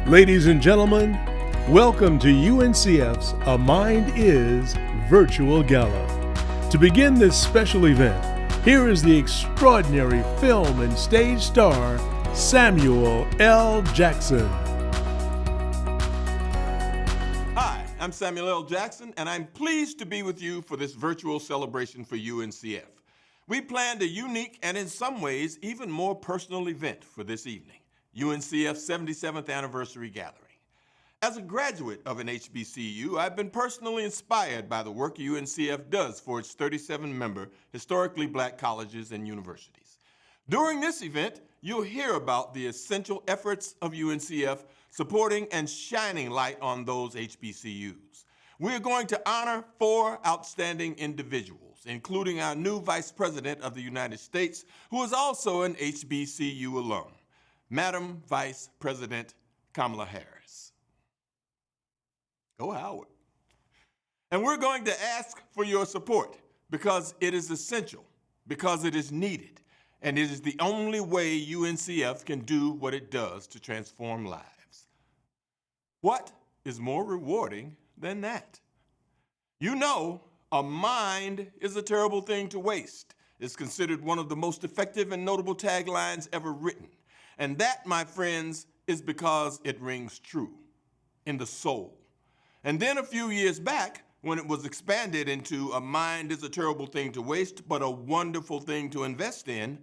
Ladies and gentlemen, welcome to UNCF's A Mind Is Virtual Gala. To begin this special event, here is the extraordinary film and stage star, Samuel L. Jackson. Hi, I'm Samuel L. Jackson, and I'm pleased to be with you for this virtual celebration for UNCF. We planned a unique and in some ways even more personal event for this evening, UNCF's 77th anniversary gathering. As a graduate of an HBCU, I've been personally inspired by the work UNCF does for its 37-member historically black colleges and universities. During this event, you'll hear about the essential efforts of UNCF supporting and shining light on those HBCUs. We're going to honor 4 outstanding individuals, including our new Vice President of the United States, who is also an HBCU alum, Madam Vice President Kamala Harris. Go Howard. And we're going to ask for your support because it is essential, because it is needed, and it is the only way UNCF can do what it does to transform lives. What is more rewarding than that? You know, a mind is a terrible thing to waste. It's considered one of the most effective and notable taglines ever written. And that, my friends, is because it rings true in the soul. And then a few years back, when it was expanded into a mind is a terrible thing to waste, but a wonderful thing to invest in,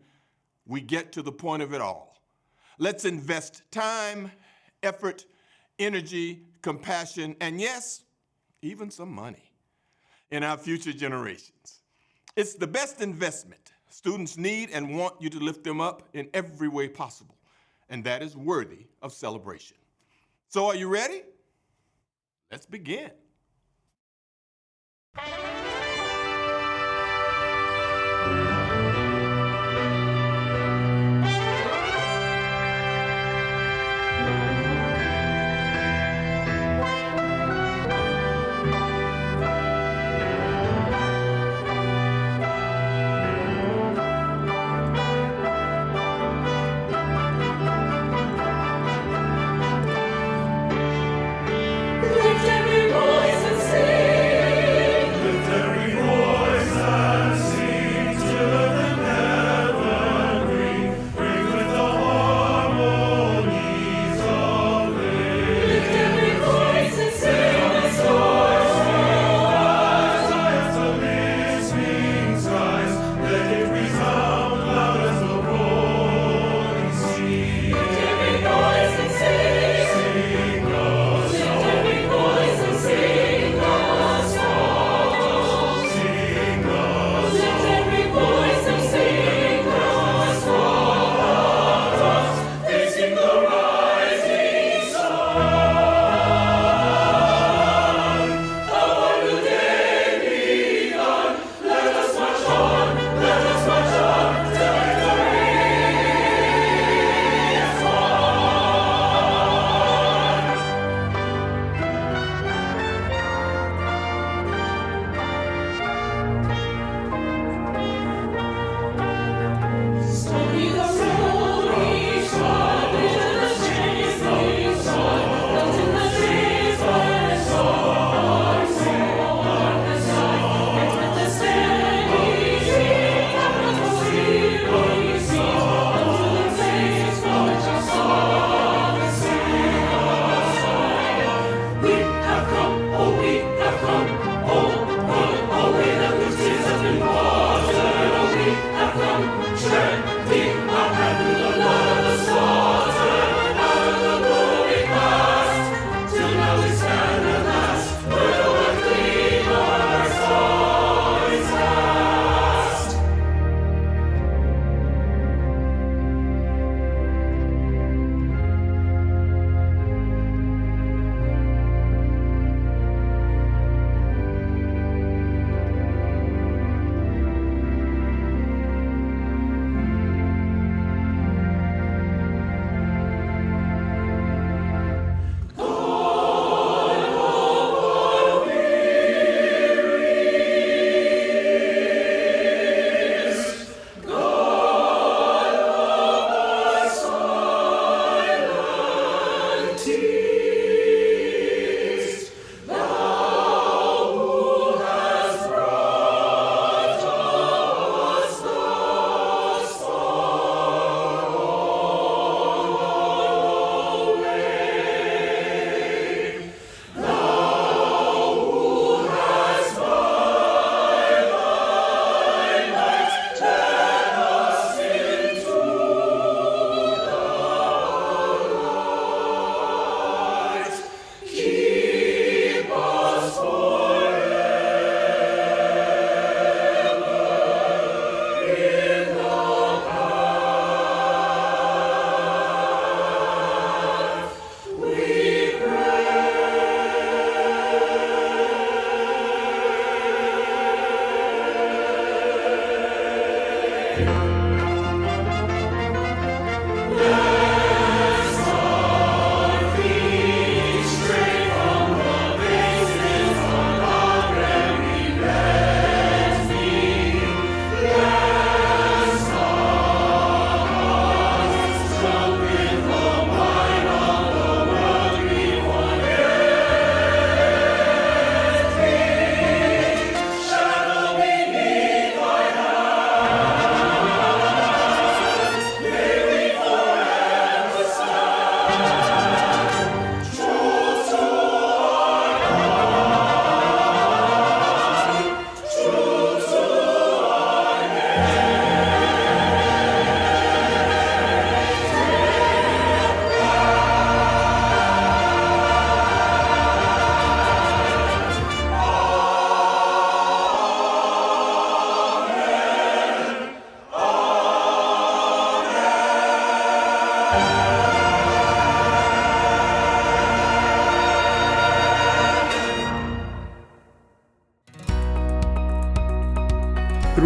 we get to the point of it all. Let's invest time, effort, energy, compassion, and yes, even some money in our future generations. It's the best investment. Students need and want you to lift them up in every way possible. And that is worthy of celebration. So are you ready? Let's begin. Lift every voice and sing.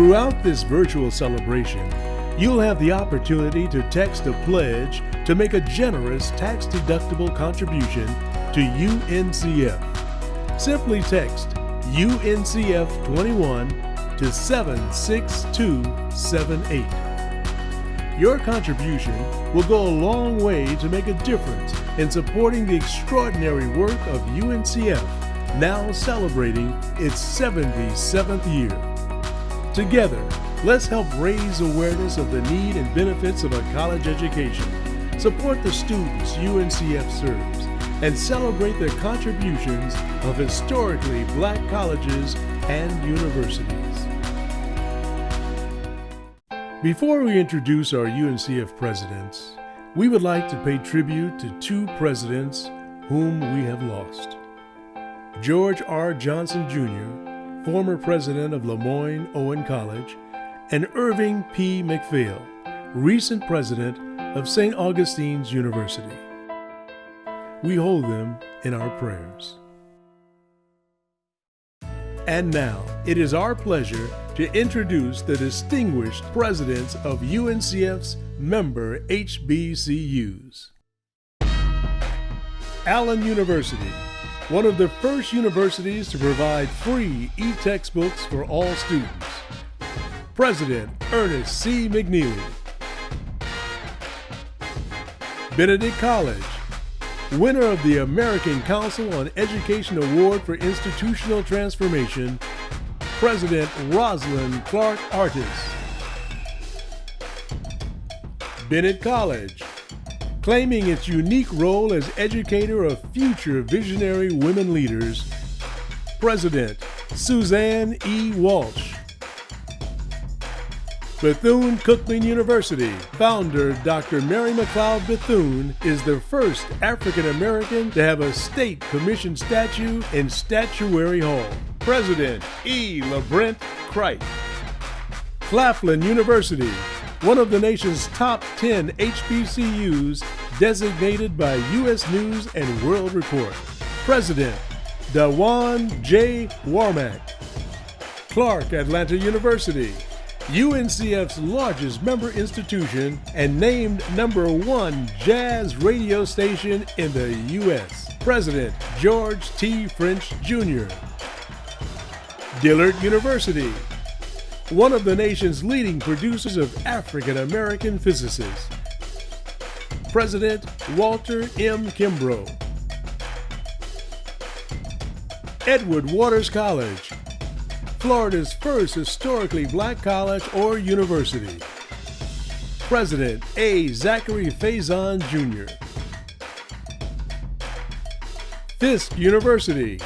Throughout this virtual celebration, you'll have the opportunity to text a pledge to make a generous tax-deductible contribution to UNCF. Simply text UNCF 21 to 76278. Your contribution will go a long way to make a difference in supporting the extraordinary work of UNCF, now celebrating its 77th year. Together, let's help raise awareness of the need and benefits of a college education, support the students UNCF serves, and celebrate the contributions of historically Black colleges and universities. Before we introduce our UNCF presidents, we would like to pay tribute to two presidents whom we have lost. George R. Johnson, Jr., former president of Lemoyne-Owen College, and Irving P. McPhail, recent president of St. Augustine's University. We hold them in our prayers. And now, it is our pleasure to introduce the distinguished presidents of UNCF's member HBCUs. Allen University, one of the first universities to provide free e-textbooks for all students. President Ernest C. McNeely. Benedict College, winner of the American Council on Education Award for Institutional Transformation, President Rosalind Clark Artis. Bennett College, claiming its unique role as educator of future visionary women leaders, President Suzanne E. Walsh. Bethune-Cookman University, founder Dr. Mary McLeod Bethune is the first African American to have a state commissioned statue in Statuary Hall. President E. LeBrent Cricht. Claflin University, one of the nation's top 10 HBCUs designated by U.S. News and World Report. President Dawan J. Warmack. Clark Atlanta University, UNCF's largest member institution and named #1 jazz radio station in the U.S. President George T. French, Jr. Dillard University, one of the nation's leading producers of African American physicists. President Walter M. Kimbrough. Edward Waters College, Florida's first historically Black college or university. President A. Zachary Faison, Jr. Fisk University,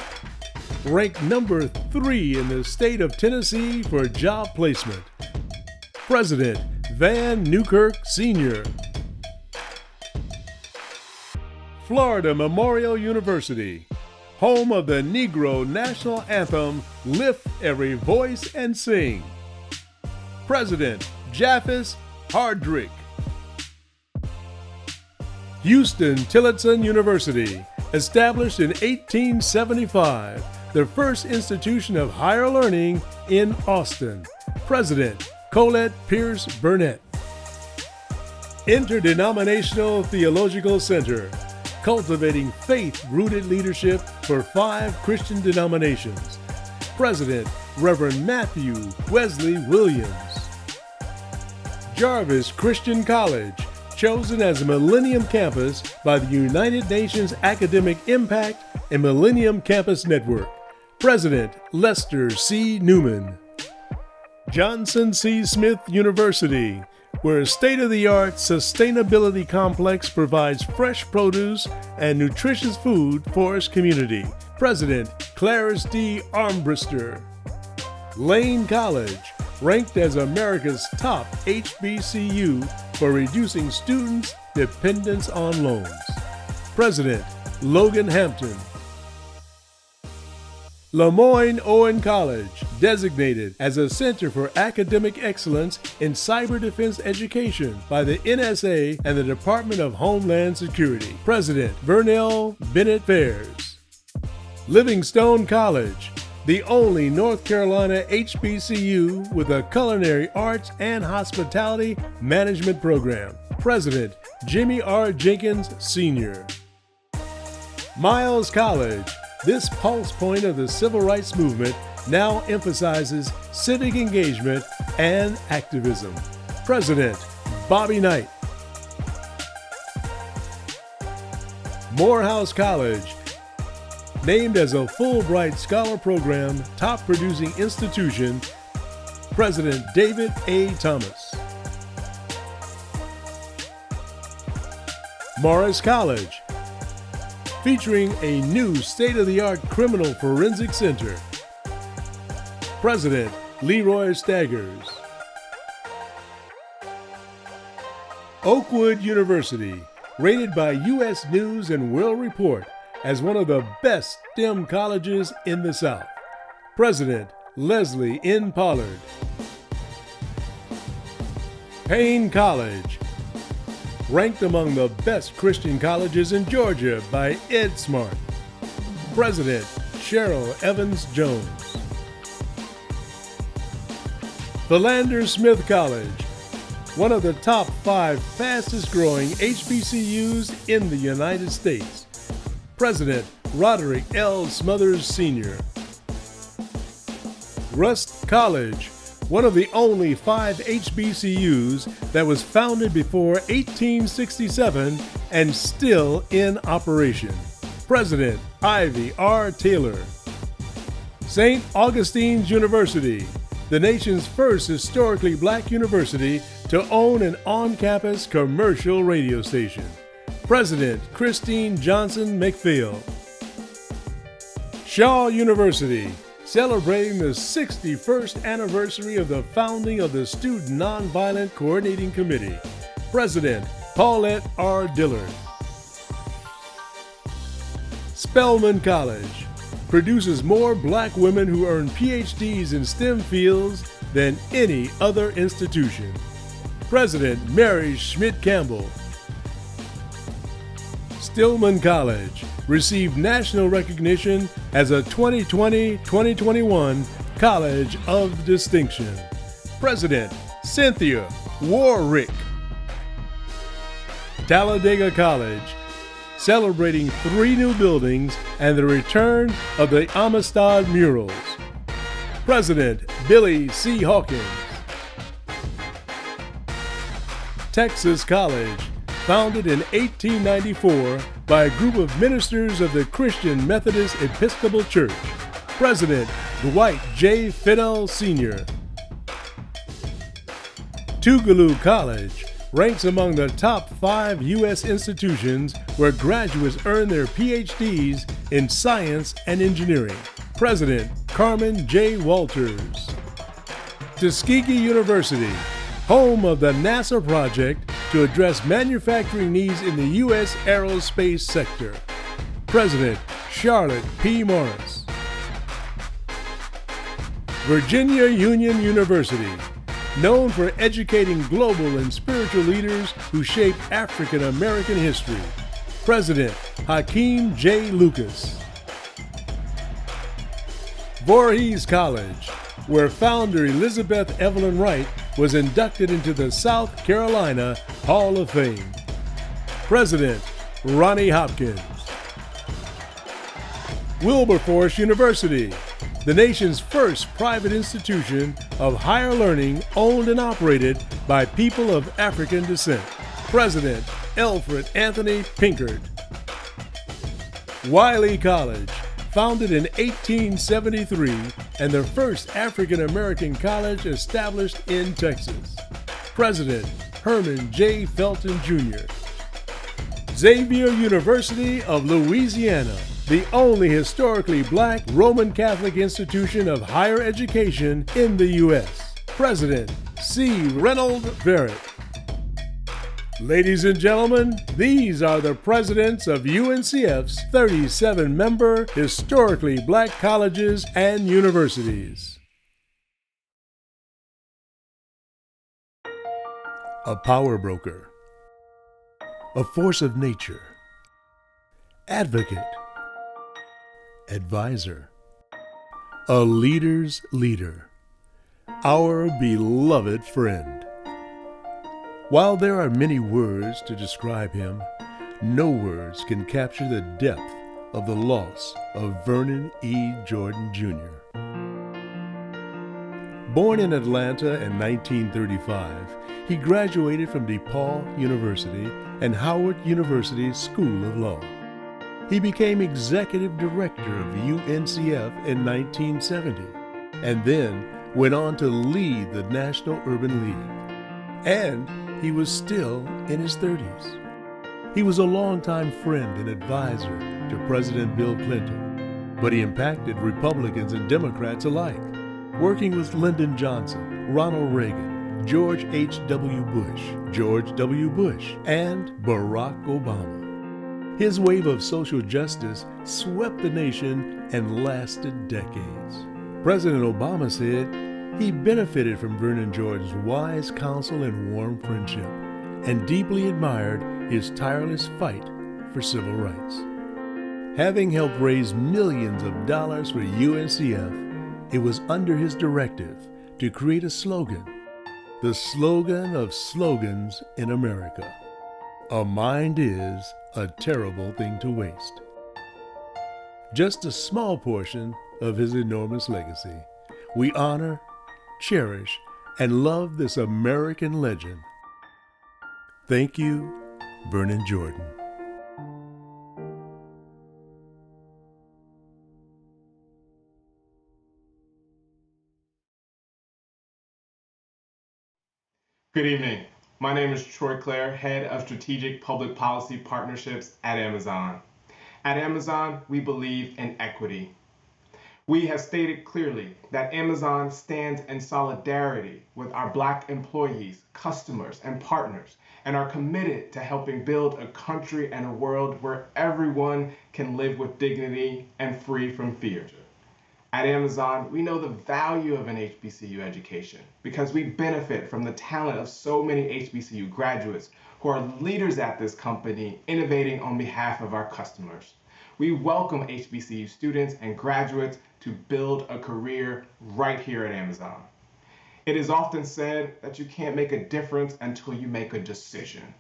ranked #3 in the state of Tennessee for job placement. President Van Newkirk, Sr. Florida Memorial University, home of the Negro National Anthem, Lift Every Voice and Sing. President Japheth Hardrick. Houston Tillotson University, established in 1875, the first institution of higher learning in Austin. President Colette Pierce Burnett. Interdenominational Theological Center, cultivating faith-rooted leadership for 5 Christian denominations. President Reverend Matthew Wesley Williams. Jarvis Christian College, chosen as a Millennium Campus by the United Nations Academic Impact and Millennium Campus Network. President Lester C. Newman. Johnson C. Smith University, where a state-of-the-art sustainability complex provides fresh produce and nutritious food for its community. President Clarence D. Armbrister. Lane College, ranked as America's top HBCU for reducing students' dependence on loans. President Logan Hampton. Lemoyne-Owen College, designated as a Center for Academic Excellence in Cyber Defense Education by the NSA and the Department of Homeland Security. President Vernell Bennett Fairs. Livingstone College, the only North Carolina HBCU with a culinary arts and hospitality management program. President Jimmy R. Jenkins, Sr. Miles College, this pulse point of the civil rights movement, now emphasizes civic engagement and activism. President Bobby Knight. Morehouse College, named as a Fulbright Scholar Program top producing institution, President David A. Thomas. Morris College, featuring a new state-of-the-art criminal forensic center, President Leroy Staggers. Oakwood University, rated by U.S. News and World Report as one of the best STEM colleges in the South, President Leslie N. Pollard. Payne College, ranked among the best Christian colleges in Georgia by EdSmart, President Cheryl Evans Jones. Philander Smith College, one of the top 5 fastest growing HBCUs in the United States, President Roderick L. Smothers Sr. Rust College, one of the only 5 HBCUs that was founded before 1867 and still in operation, President Ivy R. Taylor. St. Augustine's University, the nation's first historically black university to own an on-campus commercial radio station, President Christine Johnson McPhail. Shaw University, celebrating the 61st anniversary of the founding of the Student Nonviolent Coordinating Committee, President Paulette R. Dillard. Spelman College produces more black women who earn PhDs in STEM fields than any other institution, President Mary Schmidt Campbell. Stillman College received national recognition as a 2020-2021 College of Distinction, President Cynthia Warrick. Talladega College, celebrating 3 new buildings and the return of the Amistad murals, President Billy C. Hawkins. Texas College, founded in 1894 by a group of ministers of the Christian Methodist Episcopal Church, President Dwight J. Fiddle Sr. Tougaloo College ranks among the top 5 U.S. institutions where graduates earn their PhDs in science and engineering, President Carmen J. Walters. Tuskegee University, home of the NASA project to address manufacturing needs in the U.S. aerospace sector, President Charlotte P. Morris. Virginia Union University, known for educating global and spiritual leaders who shaped African American history, President Hakeem J. Lucas. Voorhees College, where founder Elizabeth Evelyn Wright was inducted into the South Carolina Hall of Fame, President Ronnie Hopkins. Wilberforce University, the nation's first private institution of higher learning owned and operated by people of African descent, President Alfred Anthony Pinkard. Wiley College, founded in 1873 and the first African American college established in Texas, President Herman J. Felton Jr. Xavier University of Louisiana, the only historically black Roman Catholic institution of higher education in the U.S., President C. Reynold Barrett. Ladies and gentlemen, these are the presidents of UNCF's 37-member historically black colleges and universities. A power broker, a force of nature, advocate, advisor, a leader's leader, our beloved friend. While there are many words to describe him, no words can capture the depth of the loss of Vernon E. Jordan Jr. Born in Atlanta in 1935, he graduated from DePaul University and Howard University's School of Law. He became executive director of UNCF in 1970, and then went on to lead the National Urban League. And he was still in his 30s. He was a longtime friend and advisor to President Bill Clinton, but he impacted Republicans and Democrats alike, working with Lyndon Johnson, Ronald Reagan, George H.W. Bush, George W. Bush, and Barack Obama. His wave of social justice swept the nation and lasted decades. President Obama said he benefited from Vernon Jordan's wise counsel and warm friendship, and deeply admired his tireless fight for civil rights. Having helped raise millions of dollars for UNCF, it was under his directive to create a slogan, the slogan of slogans in America: a mind is a terrible thing to waste. Just a small portion of his enormous legacy. We honor, cherish, and love this American legend. Thank you, Vernon Jordan. Good evening. My name is Troy Clare, Head of Strategic Public Policy Partnerships at Amazon. At Amazon, we believe in equity. We have stated clearly that Amazon stands in solidarity with our Black employees, customers, and partners, and are committed to helping build a country and a world where everyone can live with dignity and free from fear. At Amazon, we know the value of an HBCU education because we benefit from the talent of so many HBCU graduates who are leaders at this company, innovating on behalf of our customers. We welcome HBCU students and graduates to build a career right here at Amazon. It is often said that you can't make a difference until you make a decision.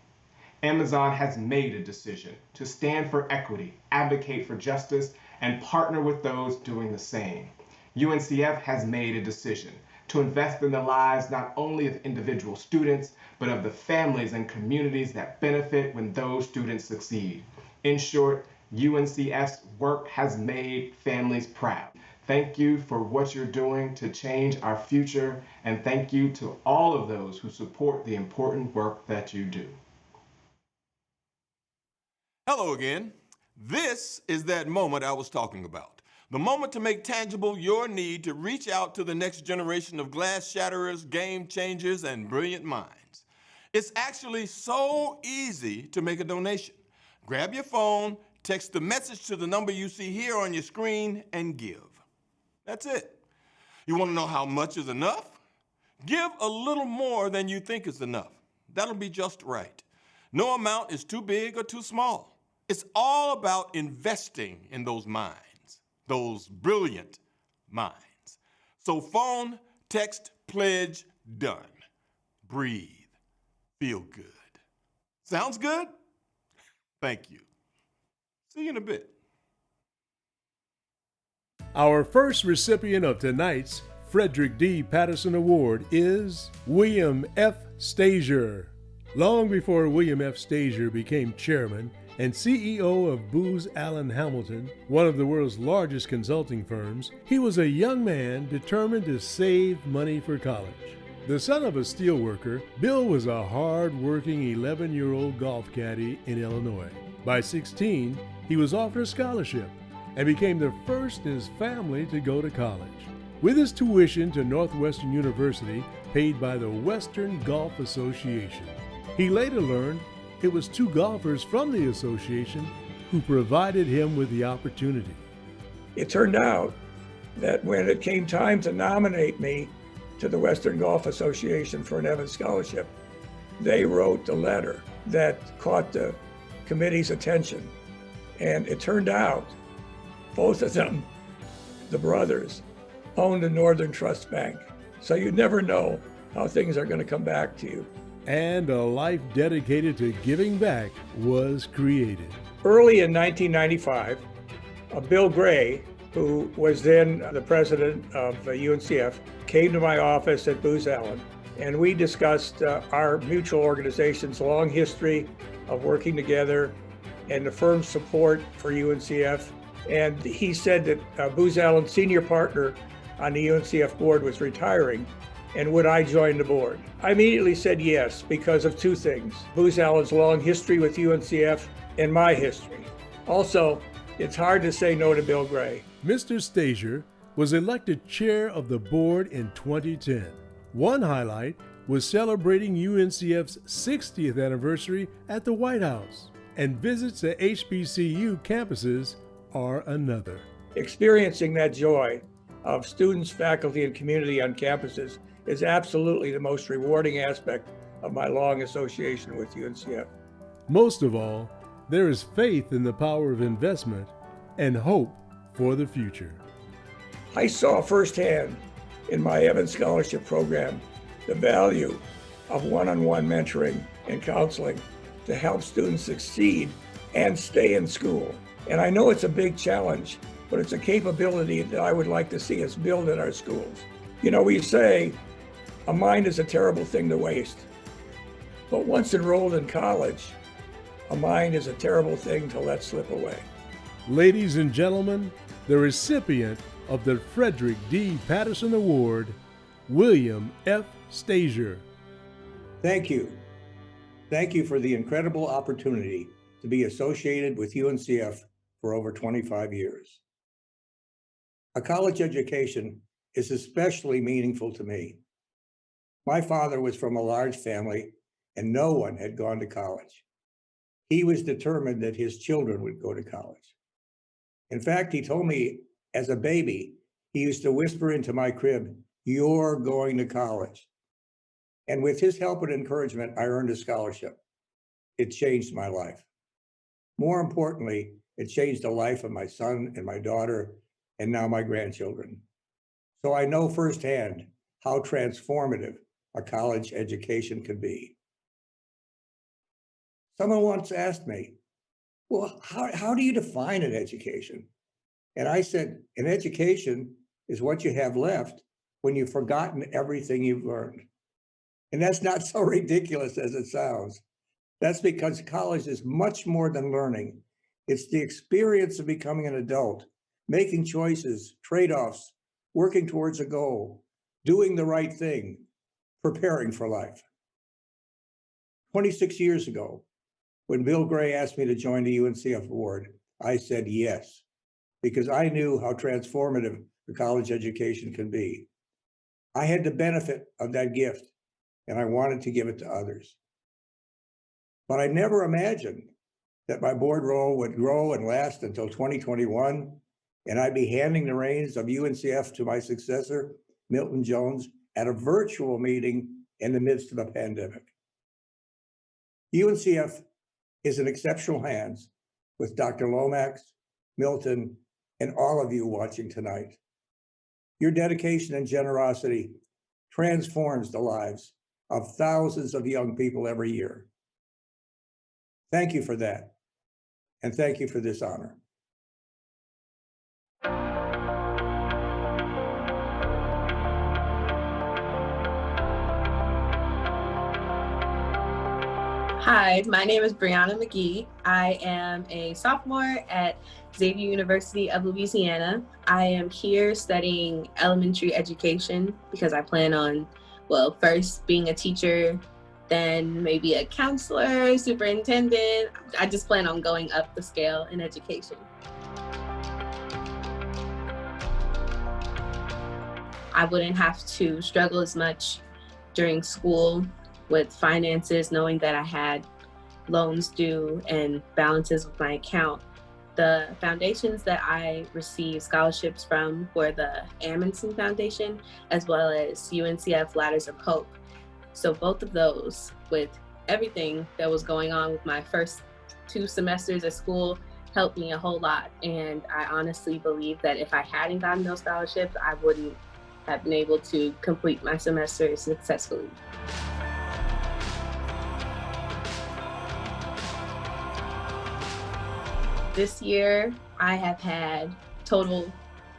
Amazon has made a decision to stand for equity, advocate for justice, and partner with those doing the same. UNCF has made a decision to invest in the lives not only of individual students, but of the families and communities that benefit when those students succeed. In short, UNCF's work has made families proud. Thank you for what you're doing to change our future, and thank you to all of those who support the important work that you do. Hello again. This is that moment I was talking about. The moment to make tangible your need to reach out to the next generation of glass shatterers, game changers, and brilliant minds. It's actually so easy to make a donation. Grab your phone, text the message to the number you see here on your screen, and give. That's it. You want to know how much is enough? Give a little more than you think is enough. That'll be just right. No amount is too big or too small. It's all about investing in those minds, those brilliant minds. So phone, text, pledge, done. Breathe. Feel good. Sounds good? Thank you. See you in a bit. Our first recipient of tonight's Frederick D. Patterson Award is William F. Stasior. Long before William F. Stasior became chairman and CEO of Booz Allen Hamilton, one of the world's largest consulting firms, he was a young man determined to save money for college. The son of a steelworker, Bill was a hard-working 11-year-old golf caddy in Illinois. By 16, he was offered a scholarship and became the first in his family to go to college. With his tuition to Northwestern University paid by the Western Golf Association, he later learned it was two golfers from the association who provided him with the opportunity. It turned out that when it came time to nominate me to the Western Golf Association for an Evans Scholarship, they wrote a letter that caught the committee's attention. And it turned out both of them, the brothers, owned a Northern Trust Bank. So you never know how things are going to come back to you. And a life dedicated to giving back was created. Early in 1995, Bill Gray, who was then the president of UNCF, came to my office at Booz Allen, and we discussed our mutual organization's long history of working together and the firm's support for UNCF. And he said that Booz Allen's senior partner on the UNCF board was retiring, and would I join the board? I immediately said yes because of two things: Booz Allen's long history with UNCF and my history. Also, it's hard to say no to Bill Gray. Mr. Stasior was elected chair of the board in 2010. One highlight was celebrating UNCF's 60th anniversary at the White House, and visits to HBCU campuses are another. Experiencing that joy of students, faculty, and community on campuses is absolutely the most rewarding aspect of my long association with UNCF. Most of all, there is faith in the power of investment and hope for the future. I saw firsthand in my Evans Scholarship Program the value of one-on-one mentoring and counseling to help students succeed and stay in school. And I know it's a big challenge, but it's a capability that I would like to see us build in our schools. You know, we say a mind is a terrible thing to waste, but once enrolled in college, a mind is a terrible thing to let slip away. Ladies and gentlemen, the recipient of the Frederick D. Patterson Award, William F. Stasior. Thank you. Thank you for the incredible opportunity to be associated with UNCF for over 25 years. A college education is especially meaningful to me. My father was from a large family and no one had gone to college. He was determined that his children would go to college. In fact, he told me as a baby, he used to whisper into my crib, "You're going to college." And with his help and encouragement, I earned a scholarship. It changed my life. More importantly, it changed the life of my son and my daughter, and now my grandchildren. So I know firsthand how transformative a college education can be. Someone once asked me, well, how do you define an education? And I said, an education is what you have left when you've forgotten everything you've learned. And that's not so ridiculous as it sounds. That's because college is much more than learning. It's the experience of becoming an adult, making choices, trade-offs, working towards a goal, doing the right thing, preparing for life. 26 years ago, when Bill Gray asked me to join the UNCF board, I said yes, because I knew how transformative the college education can be. I had the benefit of that gift, and I wanted to give it to others. But I never imagined that my board role would grow and last until 2021, and I'd be handing the reins of UNCF to my successor, Milton Jones, at a virtual meeting in the midst of a pandemic. UNCF is in exceptional hands with Dr. Lomax, Milton, and all of you watching tonight. Your dedication and generosity transforms the lives of thousands of young people every year. Thank you for that, and thank you for this honor. Hi, my name is Brianna McGee. I am a sophomore at Xavier University of Louisiana. I am here studying elementary education because I plan on, well, first being a teacher, then maybe a counselor, superintendent. I just plan on going up the scale in education. I wouldn't have to struggle as much during school with finances, knowing that I had loans due and balances with my account. The foundations that I received scholarships from were the Amundsen Foundation, as well as UNCF Ladders of Hope. So both of those, with everything that was going on with my first 2 semesters at school, helped me a whole lot. And I honestly believe that if I hadn't gotten those scholarships, I wouldn't have been able to complete my semester successfully. This year, I have had total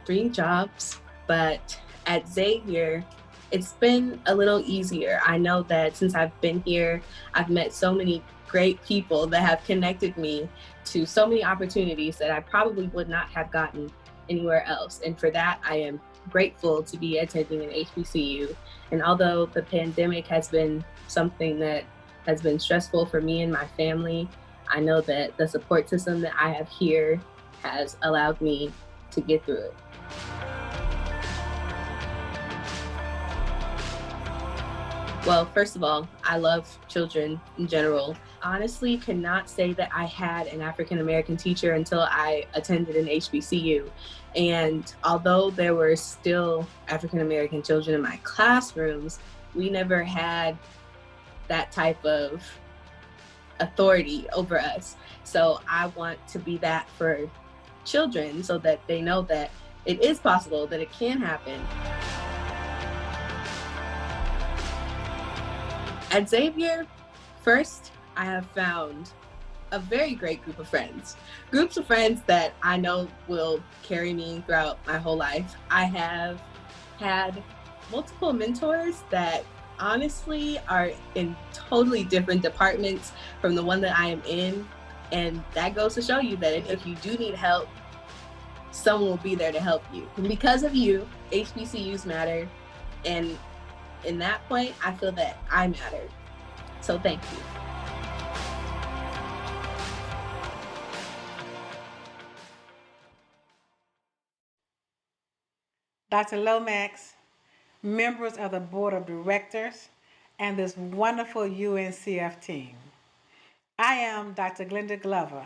3 jobs, but at Xavier, it's been a little easier. I know that since I've been here, I've met so many great people that have connected me to so many opportunities that I probably would not have gotten anywhere else. And for that, I am grateful to be attending an HBCU. And although the pandemic has been something that has been stressful for me and my family, I know that the support system that I have here has allowed me to get through it. Well, first of all, I love children in general. Honestly, cannot say that I had an African-American teacher until I attended an HBCU. And although there were still African-American children in my classrooms, we never had that type of authority over us. So I want to be that for children so that they know that it is possible, that it can happen. At Xavier, first, I have found a very great group of friends. Groups of friends that I know will carry me throughout my whole life. I have had multiple mentors that honestly are in totally different departments from the one that I am in. And that goes to show you that if you do need help, someone will be there to help you. And because of you, HBCUs matter. And in that point, I feel that I matter. So thank you. Dr. Lomax, members of the Board of Directors, and this wonderful UNCF team. I am Dr. Glenda Glover,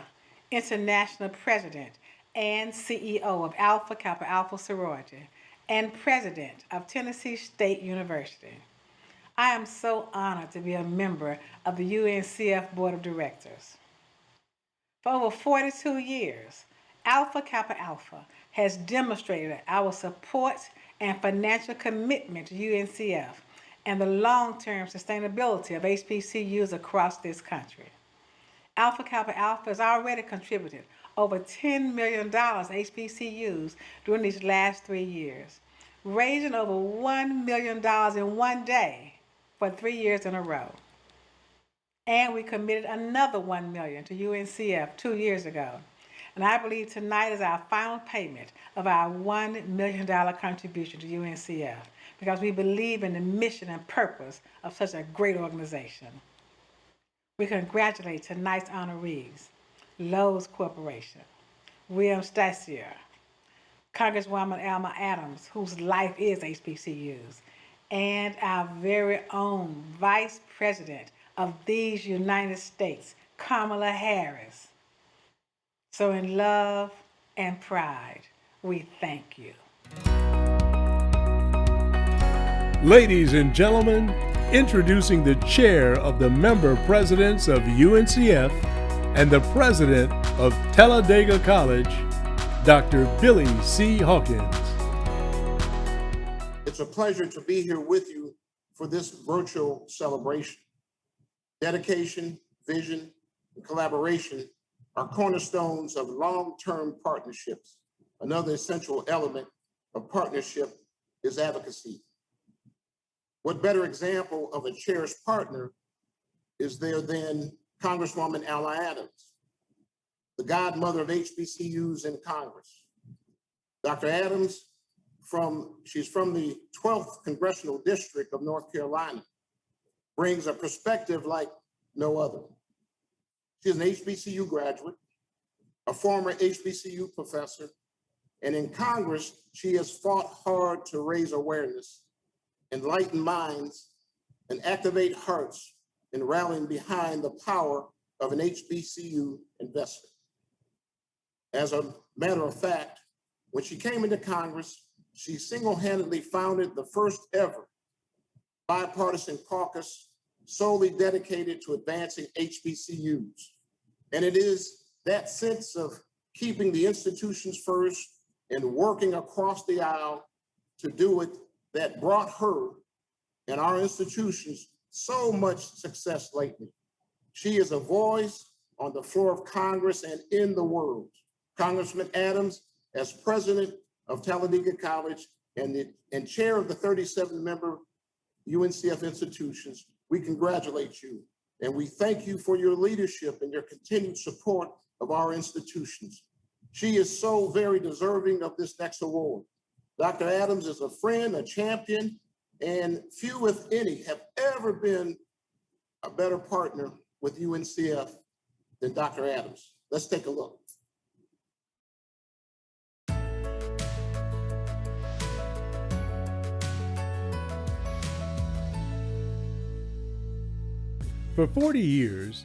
International President and CEO of Alpha Kappa Alpha Sorority and President of Tennessee State University. I am so honored to be a member of the UNCF Board of Directors. For over 42 years, Alpha Kappa Alpha has demonstrated our support and financial commitment to UNCF and the long-term sustainability of HBCUs across this country. Alpha Kappa Alpha has already contributed over $10 million to HBCUs during these last 3 years, raising over $1 million in one day for 3 years in a row. And we committed another $1 million to UNCF 2 years ago. And I believe tonight is our final payment of our $1 million contribution to UNCF because we believe in the mission and purpose of such a great organization. We congratulate tonight's honorees, Lowe's Corporation, William Stasior, Congresswoman Alma Adams, whose life is HBCUs, and our very own Vice President of these United States, Kamala Harris. So in love and pride, we thank you. Ladies and gentlemen, introducing the chair of the member presidents of UNCF and the president of Talladega College, Dr. Billy C. Hawkins. It's a pleasure to be here with you for this virtual celebration. Dedication, vision, and collaboration are cornerstones of long-term partnerships. Another essential element of partnership is advocacy. What better example of a cherished partner is there than Congresswoman Alma Adams, the godmother of HBCUs in Congress. Dr. Adams, she's from the 12th Congressional District of North Carolina, brings a perspective like no other. She's an HBCU graduate, a former HBCU professor, and in Congress, she has fought hard to raise awareness, enlighten minds, and activate hearts in rallying behind the power of an HBCU investment. As a matter of fact, when she came into Congress, she single-handedly founded the first ever bipartisan caucus solely dedicated to advancing HBCUs. And it is that sense of keeping the institutions first and working across the aisle to do it that brought her and our institutions so much success lately. She is a voice on the floor of Congress and in the world. Congresswoman Adams, as president of Talladega College and chair of the 37-member UNCF institutions, we congratulate you and we thank you for your leadership and your continued support of our institutions. She is so very deserving of this next award. Dr. Adams is a friend, a champion, and few, if any, have ever been a better partner with UNCF than Dr. Adams. Let's take a look. For 40 years,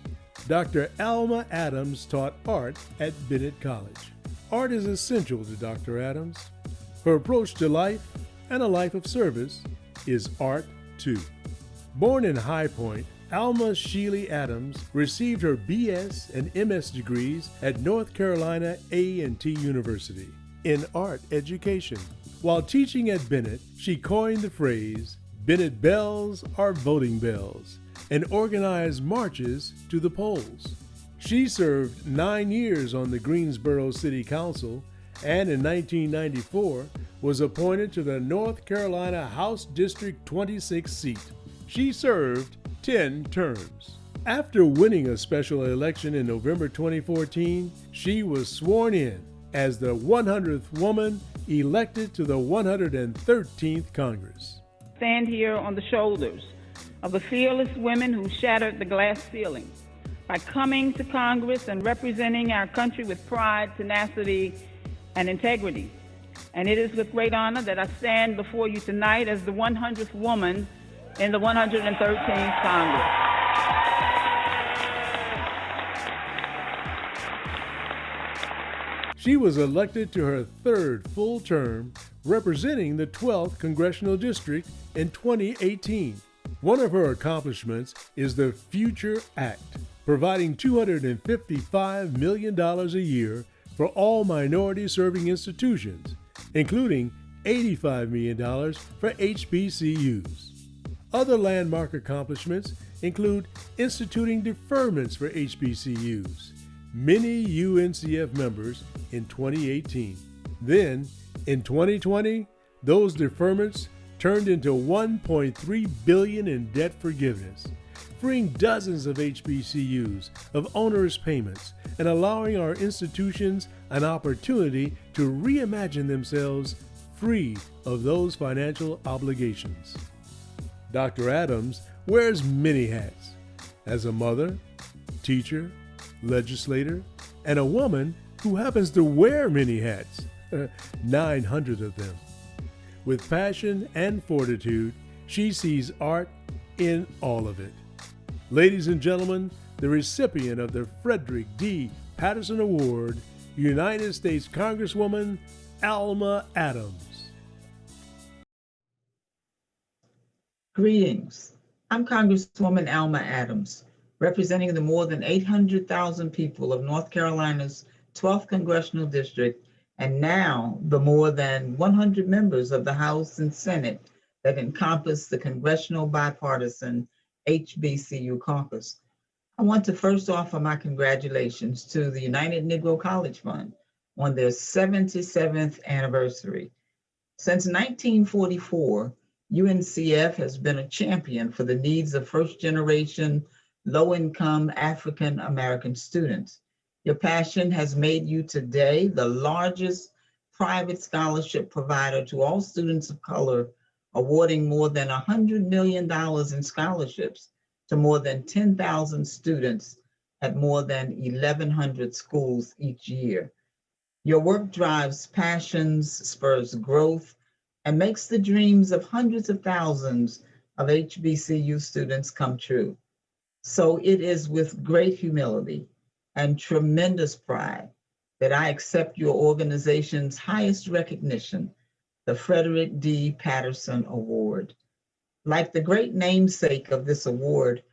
Dr. Alma Adams taught art at Bennett College. Art is essential to Dr. Adams. Her approach to life and a life of service is art too. Born in High Point, Alma Sheely Adams received her BS and MS degrees at North Carolina A&T University in art education. While teaching at Bennett, she coined the phrase, "Bennett bells are voting bells," and organized marches to the polls. She served 9 years on the Greensboro City Council and in 1994 was appointed to the North Carolina House District 26 seat. She served 10 terms. After winning a special election in November 2014, she was sworn in as the 100th woman elected to the 113th Congress. Stand here on the shoulders of the fearless women who shattered the glass ceiling by coming to Congress and representing our country with pride, tenacity, and integrity. And it is with great honor that I stand before you tonight as the 100th woman in the 113th Congress. She was elected to her third full term, representing the 12th Congressional District in 2018. One of her accomplishments is the Future Act, providing $255 million a year for all minority-serving institutions, including $85 million for HBCUs. Other landmark accomplishments include instituting deferments for HBCUs, many UNCF members in 2018. Then, in 2020, those deferments turned into $1.3 billion in debt forgiveness, freeing dozens of HBCUs of onerous payments and allowing our institutions an opportunity to reimagine themselves free of those financial obligations. Dr. Adams wears many hats as a mother, teacher, legislator, and a woman who happens to wear many hats, 900 of them. With passion and fortitude, she sees art in all of it. Ladies and gentlemen, the recipient of the Frederick D. Patterson Award, United States Congresswoman Alma Adams. Greetings. I'm Congresswoman Alma Adams, representing the more than 800,000 people of North Carolina's 12th Congressional District, and now the more than 100 members of the House and Senate that encompass the Congressional Bipartisan HBCU Caucus. I want to first offer my congratulations to the United Negro College Fund on their 77th anniversary. Since 1944, UNCF has been a champion for the needs of first-generation, low-income African American students. Your passion has made you today the largest private scholarship provider to all students of color, awarding more than $100 million in scholarships to more than 10,000 students at more than 1,100 schools each year. Your work drives passions, spurs growth, and makes the dreams of hundreds of thousands of HBCU students come true. So it is with great humility and tremendous pride that I accept your organization's highest recognition, the Frederick D. Patterson Award. Like the great namesake of this award,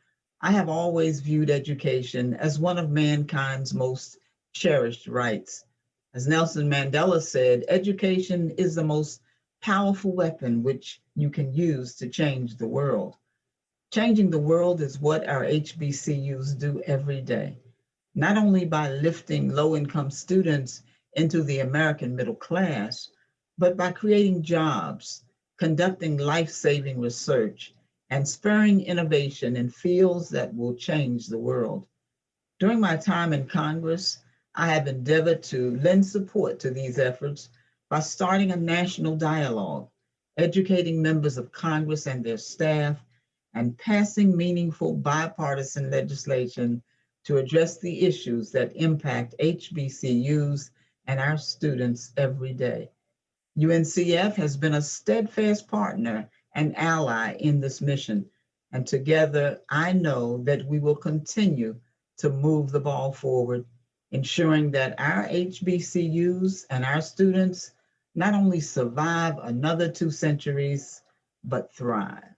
I have always viewed education as one of mankind's most cherished rights. As Nelson Mandela said, education is the most powerful weapon which you can use to change the world. Changing the world is what our HBCUs do every day, not only by lifting low-income students into the American middle class, but by creating jobs, conducting life-saving research, and spurring innovation in fields that will change the world. During my time in Congress, I have endeavored to lend support to these efforts by starting a national dialogue, educating members of Congress and their staff, and passing meaningful bipartisan legislation to address the issues that impact HBCUs and our students every day. UNCF has been a steadfast partner and ally in this mission, and together I know that we will continue to move the ball forward, ensuring that our HBCUs and our students not only survive another 2 centuries, but thrive.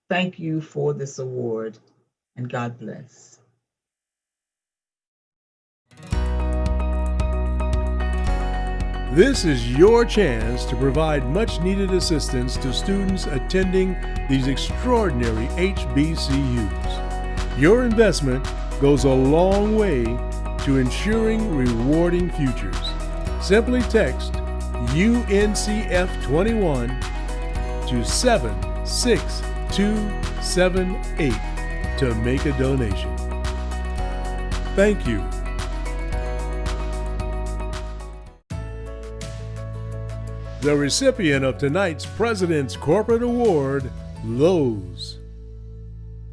Thank you for this award, and God bless. This is your chance to provide much needed assistance to students attending these extraordinary HBCUs. Your investment goes a long way to ensuring rewarding futures. Simply text UNCF21 to 76278 to make a donation. Thank you. The recipient of tonight's President's Corporate Award, Lowe's.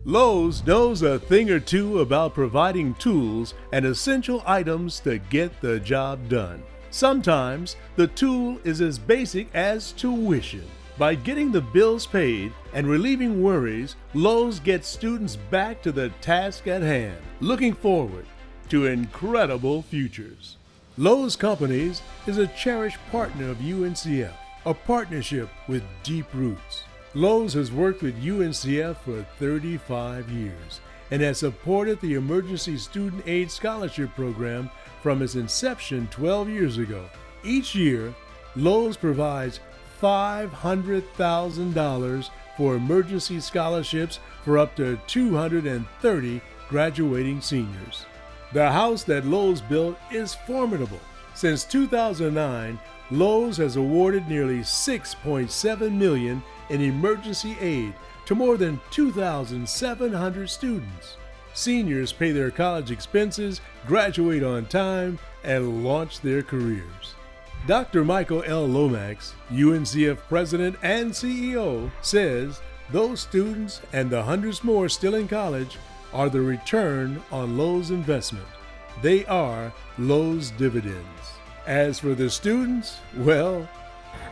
Lowe's knows a thing or two about providing tools and essential items to get the job done. Sometimes the tool is as basic as tuition. By getting the bills paid and relieving worries, Lowe's gets students back to the task at hand, looking forward to incredible futures. Lowe's Companies is a cherished partner of UNCF, a partnership with deep roots. Lowe's has worked with UNCF for 35 years and has supported the Emergency Student Aid Scholarship Program from its inception 12 years ago. Each year, Lowe's provides $500,000 for emergency scholarships for up to 230 graduating seniors. The house that Lowe's built is formidable. Since 2009, Lowe's has awarded nearly $6.7 million in emergency aid to more than 2,700 students. Seniors pay their college expenses, graduate on time, and launch their careers. Dr. Michael L. Lomax, UNCF President and CEO, says those students and the hundreds more still in college are the return on Lowe's investment. They are Lowe's dividends. As for the students, well,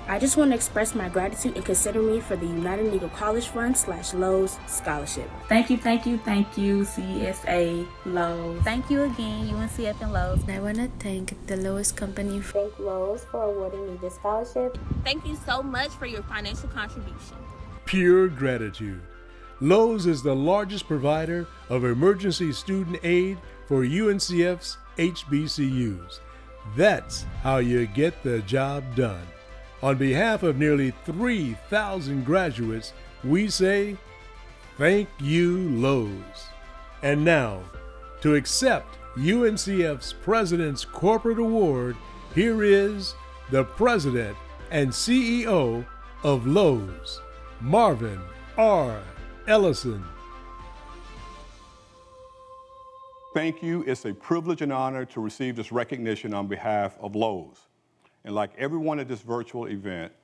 I just want to express my gratitude and consider me for the United Negro College Fund / Lowe's Scholarship. Thank you, CSA, Lowe's. Thank you again, UNCF and Lowe's. I want to thank the Lowe's Company. Thank Lowe's for awarding me this scholarship. Thank you so much for your financial contribution. Pure gratitude. Lowe's is the largest provider of emergency student aid for UNCF's HBCUs. That's how you get the job done. On behalf of nearly 3,000 graduates, we say, thank you, Lowe's. And now, to accept UNCF's President's Corporate Award, here is the President and CEO of Lowe's, Marvin R. Ellison. Thank you. It's a privilege and honor to receive this recognition on behalf of Lowe's. And like everyone at this virtual event,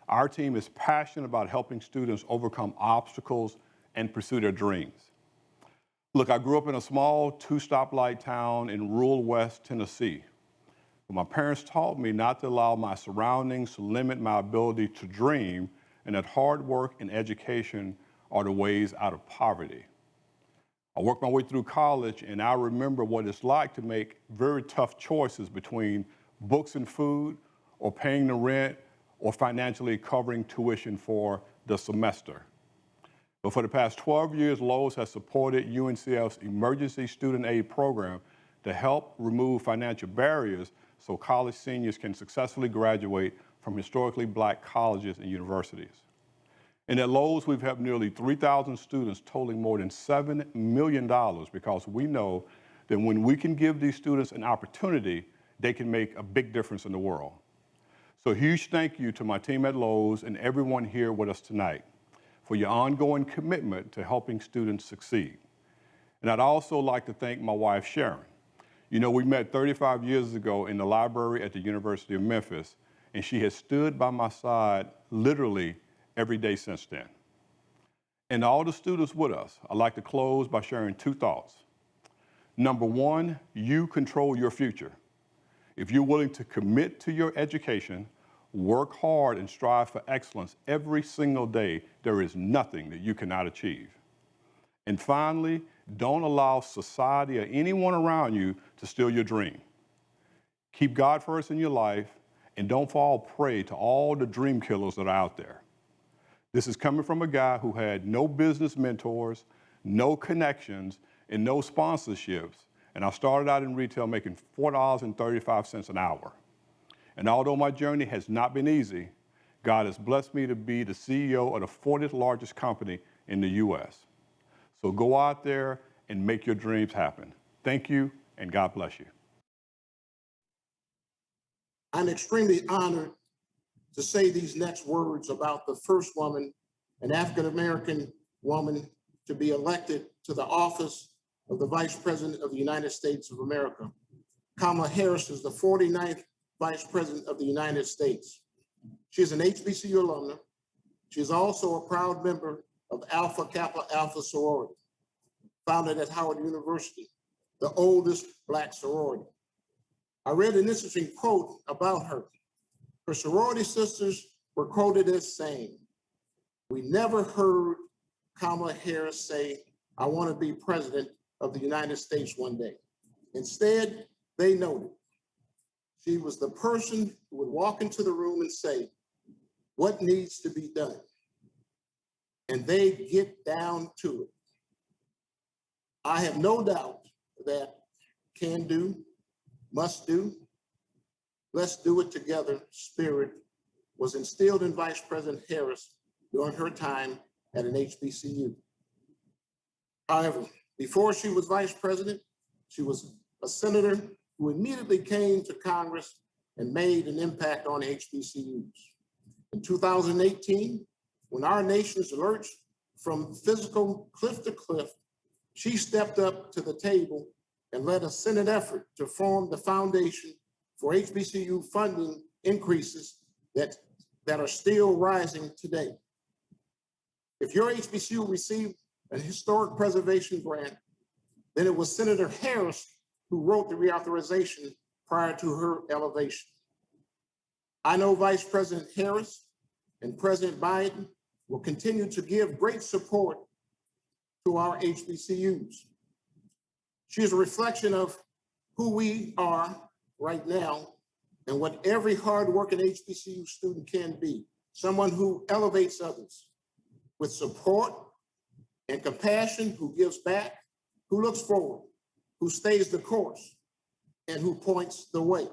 our team is passionate about helping students overcome obstacles and pursue their dreams. Look, I grew up in a small 2-stoplight town in rural West Tennessee. But my parents taught me not to allow my surroundings to limit my ability to dream, and that hard work and education are the ways out of poverty. I worked my way through college, and I remember what it's like to make very tough choices between books and food, or paying the rent, or financially covering tuition for the semester. But for the past 12 years, Lowe's has supported UNCF's Emergency Student Aid Program to help remove financial barriers so college seniors can successfully graduate from historically black colleges and universities. And at Lowe's, we've helped nearly 3,000 students totaling more than $7 million because we know that when we can give these students an opportunity, they can make a big difference in the world. So a huge thank you to my team at Lowe's and everyone here with us tonight for your ongoing commitment to helping students succeed. And I'd also like to thank my wife, Sharon. You know, we met 35 years ago in the library at the University of Memphis, and she has stood by my side literally every day since then. And all the students with us, I'd like to close by sharing two thoughts. Number one, you control your future. If you're willing to commit to your education, work hard and strive for excellence every single day, there is nothing that you cannot achieve. And finally, don't allow society or anyone around you to steal your dream. Keep God first in your life and don't fall prey to all the dream killers that are out there. This is coming from a guy who had no business mentors, no connections, and no sponsorships. And I started out in retail making $4.35 an hour. And although my journey has not been easy, God has blessed me to be the CEO of the 40th largest company in the U.S. So go out there and make your dreams happen. Thank you, and God bless you. I'm extremely honored to say these next words about the first woman, an African-American woman, to be elected to the office of the Vice President of the United States of America. Kamala Harris is the 49th Vice President of the United States. She is an HBCU alumna. She is also a proud member of Alpha Kappa Alpha sorority, founded at Howard University, the oldest Black sorority. I read an interesting quote about her. Her sorority sisters were quoted as saying, "We never heard Kamala Harris say, 'I want to be president of the United States one day.' Instead, they noted she was the person who would walk into the room and say, 'What needs to be done?' And they get down to it. I have no doubt that can do, must do, let's do it together spirit was instilled in Vice President Harris during her time at an HBCU. However, before she was vice president, she was a senator who immediately came to Congress and made an impact on HBCUs. In 2018, when our nations lurched from physical cliff to cliff, she stepped up to the table and led a Senate effort to form the foundation for HBCU funding increases that are still rising today. If your HBCU received a historic preservation grant, then it was Senator Harris who wrote the reauthorization prior to her elevation. I know Vice President Harris and President Biden will continue to give great support to our HBCUs. She is a reflection of who we are right now and what every hardworking HBCU student can be, someone who elevates others with support and compassion, who gives back, who looks forward, who stays the course, and who points the way.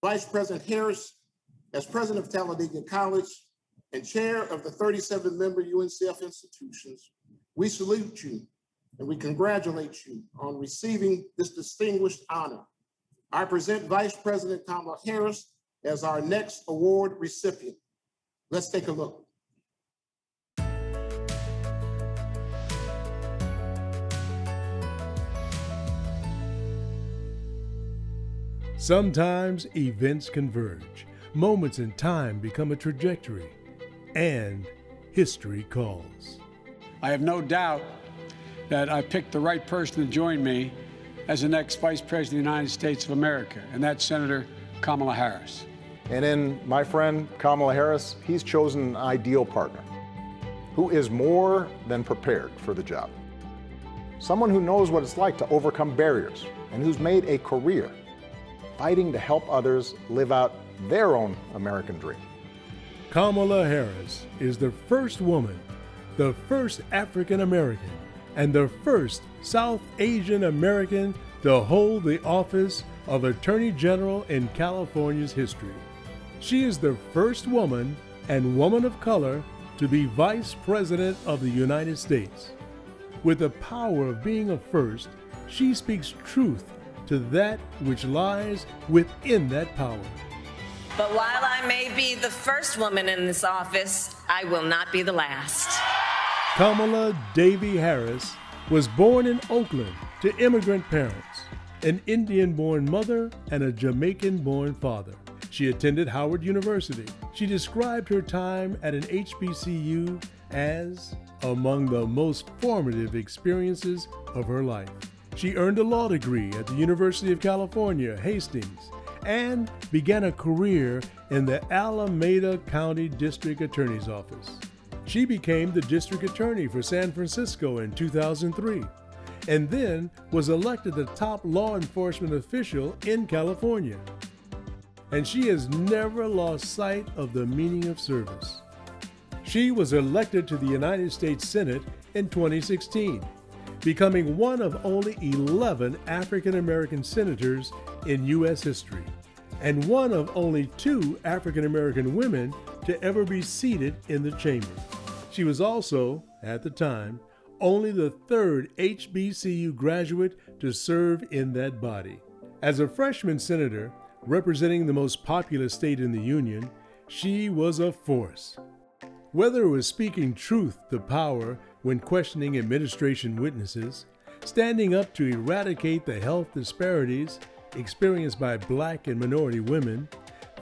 Vice President Harris, as president of Talladega College and chair of the 37-member UNCF institutions, we salute you and we congratulate you on receiving this distinguished honor. I present Vice President Kamala Harris as our next award recipient. Let's take a look. Sometimes events converge, moments in time become a trajectory, and history calls. I have no doubt that I picked the right person to join me as the next Vice President of the United States of America, and that's Senator Kamala Harris. And in my friend Kamala Harris, he's chosen an ideal partner who is more than prepared for the job. Someone who knows what it's like to overcome barriers and who's made a career fighting to help others live out their own American dream. Kamala Harris is the first woman, the first African American, and the first South Asian American to hold the office of Attorney General in California's history. She is the first woman and woman of color to be Vice President of the United States. With the power of being a first, she speaks truth to that which lies within that power. But while I may be the first woman in this office, I will not be the last. Kamala Davy Harris was born in Oakland to immigrant parents, an Indian-born mother and a Jamaican-born father. She attended Howard University. She described her time at an HBCU as among the most formative experiences of her life. She earned a law degree at the University of California, Hastings, and began a career in the Alameda County District Attorney's Office. She became the district attorney for San Francisco in 2003, and then was elected the top law enforcement official in California. And she has never lost sight of the meaning of service. She was elected to the United States Senate in 2016, becoming one of only 11 African American senators in U.S. history, and one of only 2 African American women to ever be seated in the chamber. She was also, at the time, only the 3rd HBCU graduate to serve in that body. As a freshman senator, representing the most populous state in the Union, she was a force. Whether it was speaking truth to power when questioning administration witnesses, standing up to eradicate the health disparities experienced by Black and minority women,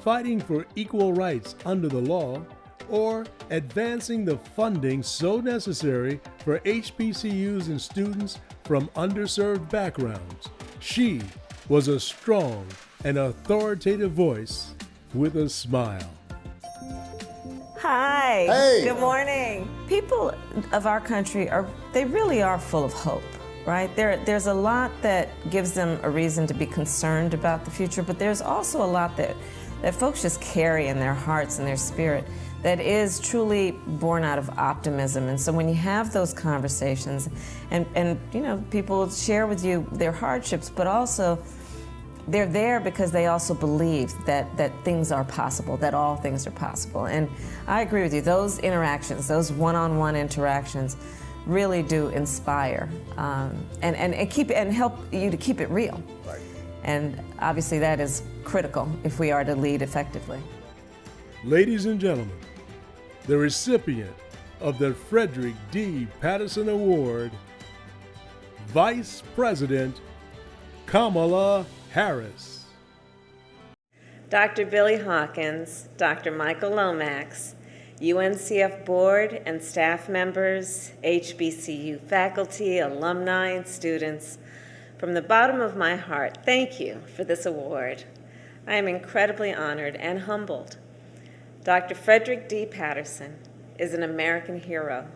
fighting for equal rights under the law, or advancing the funding so necessary for HBCUs and students from underserved backgrounds, she was a strong and authoritative voice with a smile. Hi. Hey. Good morning. People of our country they really are full of hope, right? There's a lot that gives them a reason to be concerned about the future, but there's also a lot that folks just carry in their hearts and their spirit that is truly born out of optimism. And so when you have those conversations and you know, people share with you their hardships, but also they're there because they also believe that things are possible, that all things are possible. And I agree with you, those interactions, those one-on-one interactions really do inspire and help you to keep it real. Right. And obviously that is critical if we are to lead effectively. Ladies and gentlemen, the recipient of the Frederick D. Patterson Award, Vice President Kamala Harris. Dr. Billy Hawkins, Dr. Michael Lomax, UNCF board and staff members, HBCU faculty, alumni, and students, from the bottom of my heart, thank you for this award. I am incredibly honored and humbled. Dr. Frederick D. Patterson is an American hero.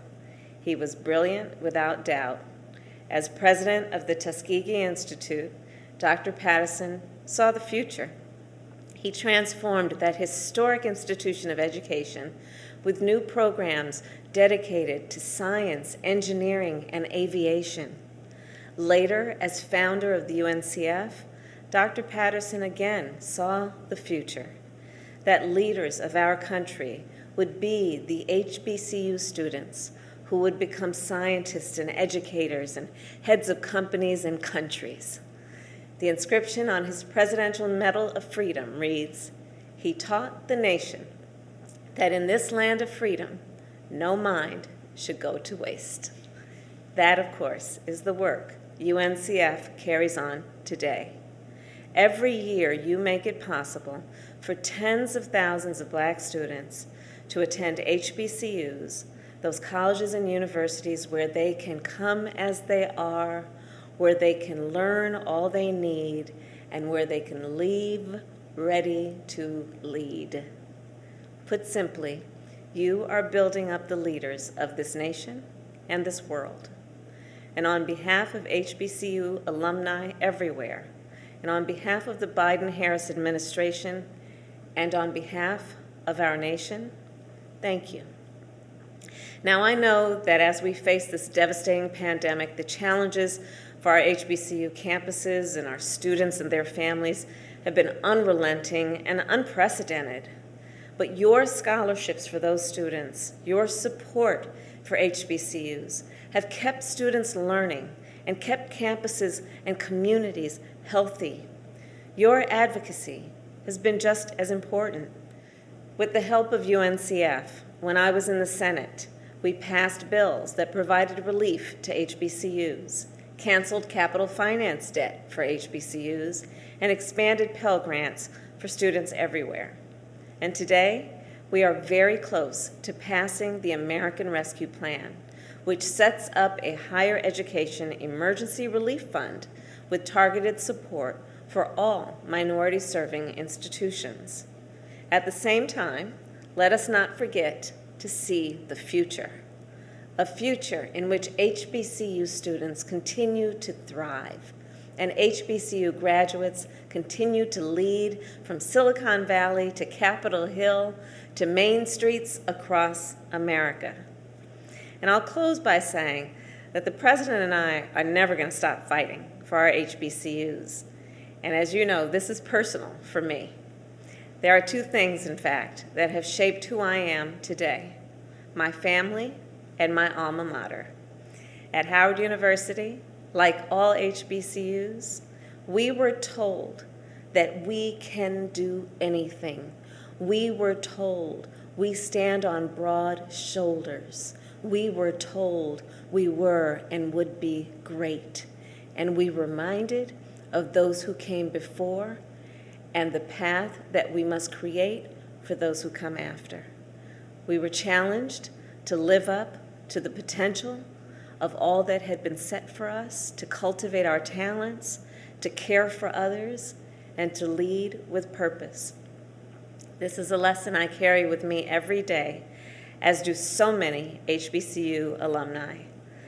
He was brilliant without doubt. As president of the Tuskegee Institute, Dr. Patterson saw the future. He transformed that historic institution of education with new programs dedicated to science, engineering, and aviation. Later, as founder of the UNCF, Dr. Patterson again saw the future, that leaders of our country would be the HBCU students who would become scientists and educators and heads of companies and countries. The inscription on his Presidential Medal of Freedom reads, "He taught the nation that in this land of freedom, no mind should go to waste." That, of course, is the work UNCF carries on today. Every year, you make it possible for tens of thousands of Black students to attend HBCUs, those colleges and universities where they can come as they are, where they can learn all they need, and where they can leave ready to lead. Put simply, you are building up the leaders of this nation and this world. And on behalf of HBCU alumni everywhere, and on behalf of the Biden-Harris administration, and on behalf of our nation, thank you. Now, I know that as we face this devastating pandemic, the challenges for our HBCU campuses and our students and their families have been unrelenting and unprecedented. But your scholarships for those students, your support for HBCUs, have kept students learning and kept campuses and communities healthy. Your advocacy has been just as important. With the help of UNCF, when I was in the Senate, we passed bills that provided relief to HBCUs, canceled capital finance debt for HBCUs, and expanded Pell Grants for students everywhere. And today, we are very close to passing the American Rescue Plan, which sets up a higher education emergency relief fund with targeted support for all minority-serving institutions. At the same time, let us not forget to see the future, a future in which HBCU students continue to thrive and HBCU graduates continue to lead from Silicon Valley to Capitol Hill to main streets across America. And I'll close by saying that the President and I are never going to stop fighting for our HBCUs. And as you know, this is personal for me. There are two things, in fact, that have shaped who I am today: my family and my alma mater. At Howard University, like all HBCUs, we were told that we can do anything. We were told we stand on broad shoulders. We were told we were and would be great. And we reminded of those who came before and the path that we must create for those who come after. We were challenged to live up to the potential of all that had been set for us, to cultivate our talents, to care for others, and to lead with purpose. This is a lesson I carry with me every day, as do so many HBCU alumni.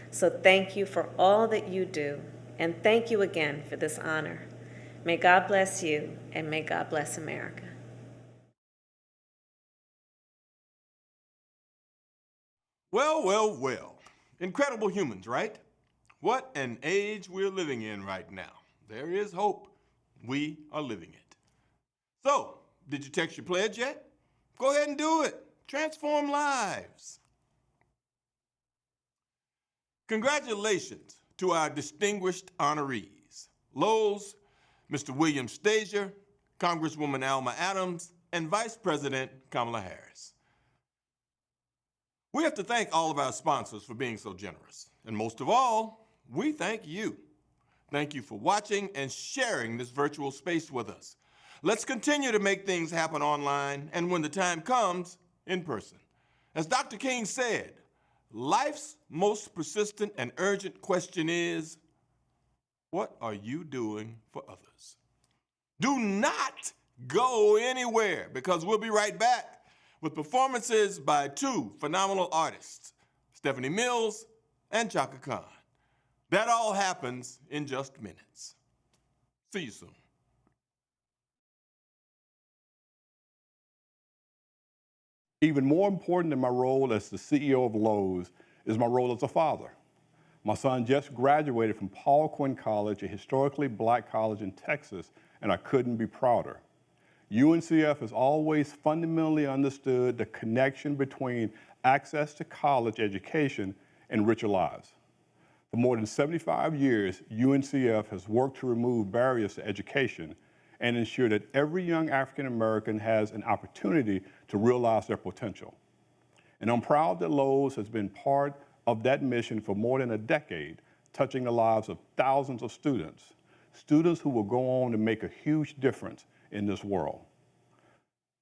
So thank you for all that you do, and thank you again for this honor. May God bless you, and may God bless America. Well, well, well. Incredible humans, right? What an age we're living in right now. There is hope. We are living it. So, did you text your pledge yet? Go ahead and do it. Transform lives. Congratulations to our distinguished honorees: Lowe's, Mr. William Stasior, Congresswoman Alma Adams, and Vice President Kamala Harris. We have to thank all of our sponsors for being so generous. And most of all, we thank you. Thank you for watching and sharing this virtual space with us. Let's continue to make things happen online, and when the time comes, in person. As Dr. King said, life's most persistent and urgent question is, what are you doing for others? Do not go anywhere, because we'll be right back with performances by two phenomenal artists, Stephanie Mills and Chaka Khan. That all happens in just minutes. See you soon. Even more important than my role as the CEO of Lowe's is my role as a father. My son just graduated from Paul Quinn College, a historically black college in Texas, and I couldn't be prouder. UNCF has always fundamentally understood the connection between access to college education and richer lives. For more than 75 years, UNCF has worked to remove barriers to education and ensure that every young African American has an opportunity to realize their potential. And I'm proud that Lowe's has been part of that mission for more than a decade, touching the lives of thousands of students who will go on to make a huge difference in this world.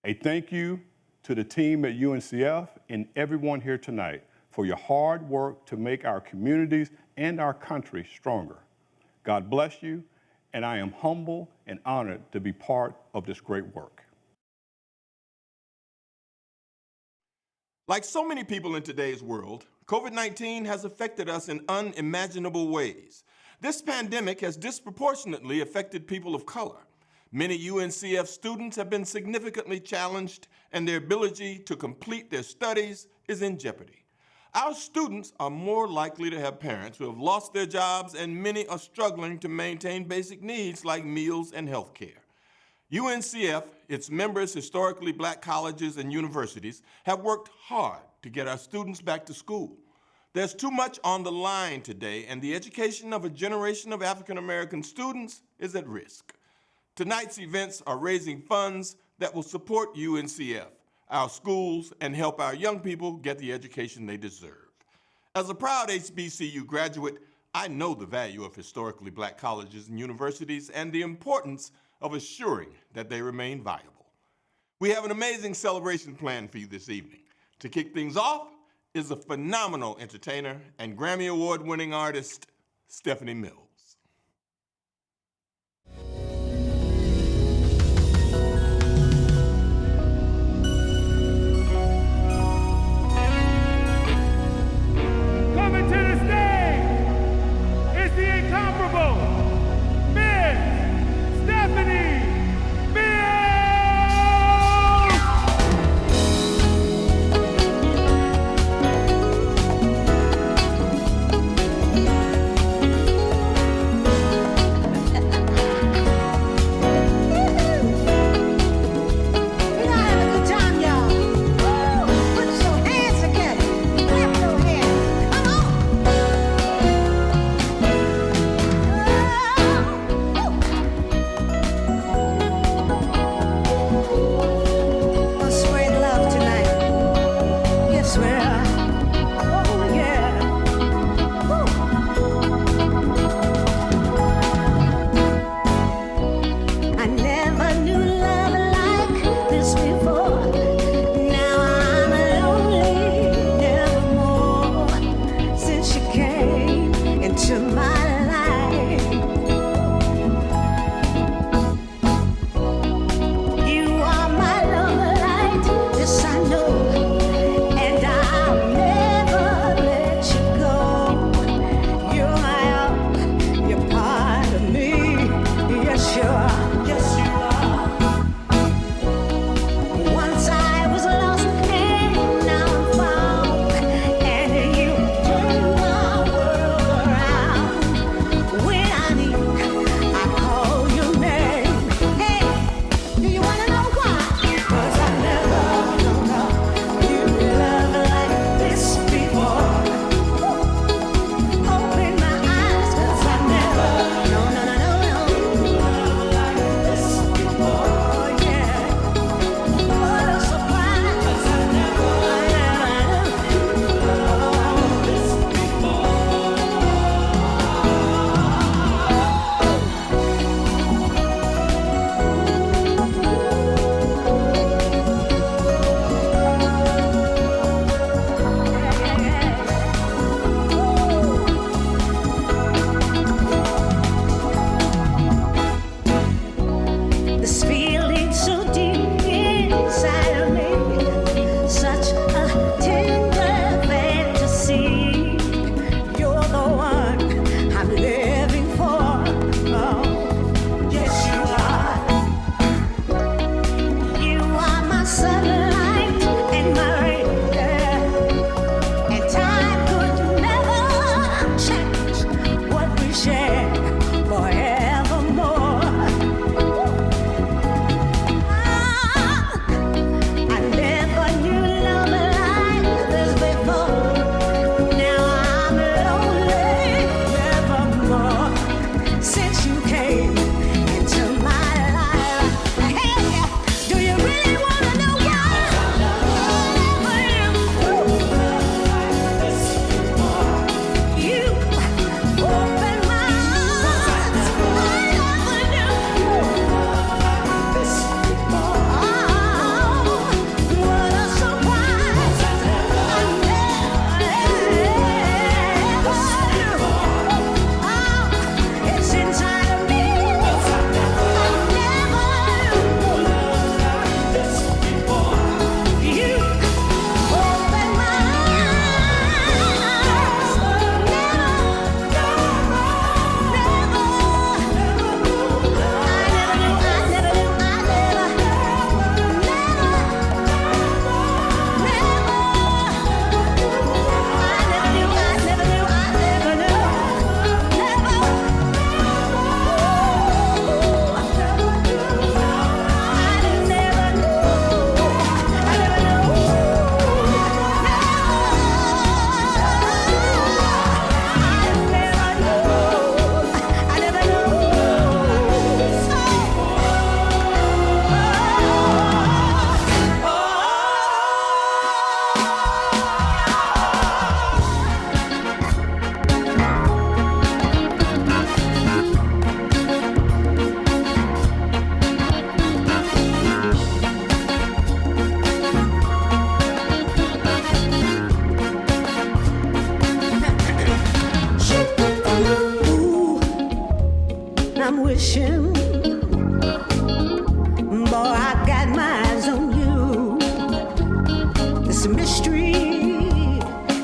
A thank you to the team at UNCF and everyone here tonight for your hard work to make our communities and our country stronger. God bless you, and I am humble and honored to be part of this great work. Like so many people in today's world, COVID-19 has affected us in unimaginable ways. This pandemic has disproportionately affected people of color. Many UNCF students have been significantly challenged, and their ability to complete their studies is in jeopardy. Our students are more likely to have parents who have lost their jobs, and many are struggling to maintain basic needs like meals and health care. UNCF, its members, historically black colleges and universities, have worked hard to get our students back to school. There's too much on the line today, and the education of a generation of African American students is at risk. Tonight's events are raising funds that will support UNCF, our schools, and help our young people get the education they deserve. As a proud HBCU graduate, I know the value of historically black colleges and universities and the importance of assuring that they remain viable. We have an amazing celebration planned for you this evening. To kick things off is a phenomenal entertainer and Grammy Award-winning artist, Stephanie Mills. Coming to the stage is the incomparable Miss Stephanie Mills!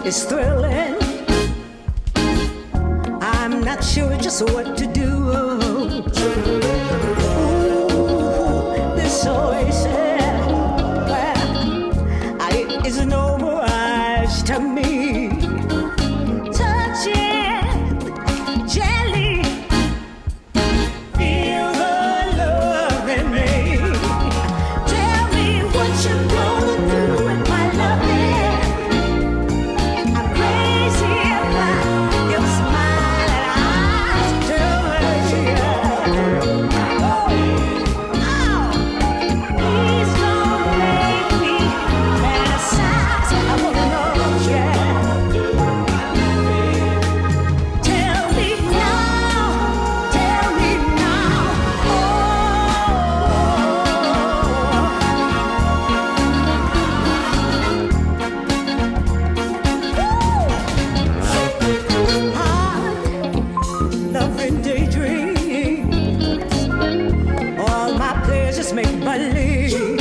is thrilling. I'm not sure just what to do. Ooh, this oasis, well, it is no mirage to me. Touching jelly, feel the love in me. Tell me what you're gonna do with my loving. I'm crazy about your smile and eyes. Tell me, please don't make me fantasize. I wanna know, yeah. Tell me now, tell me now. Loving daydreams, all my pleasures make believe.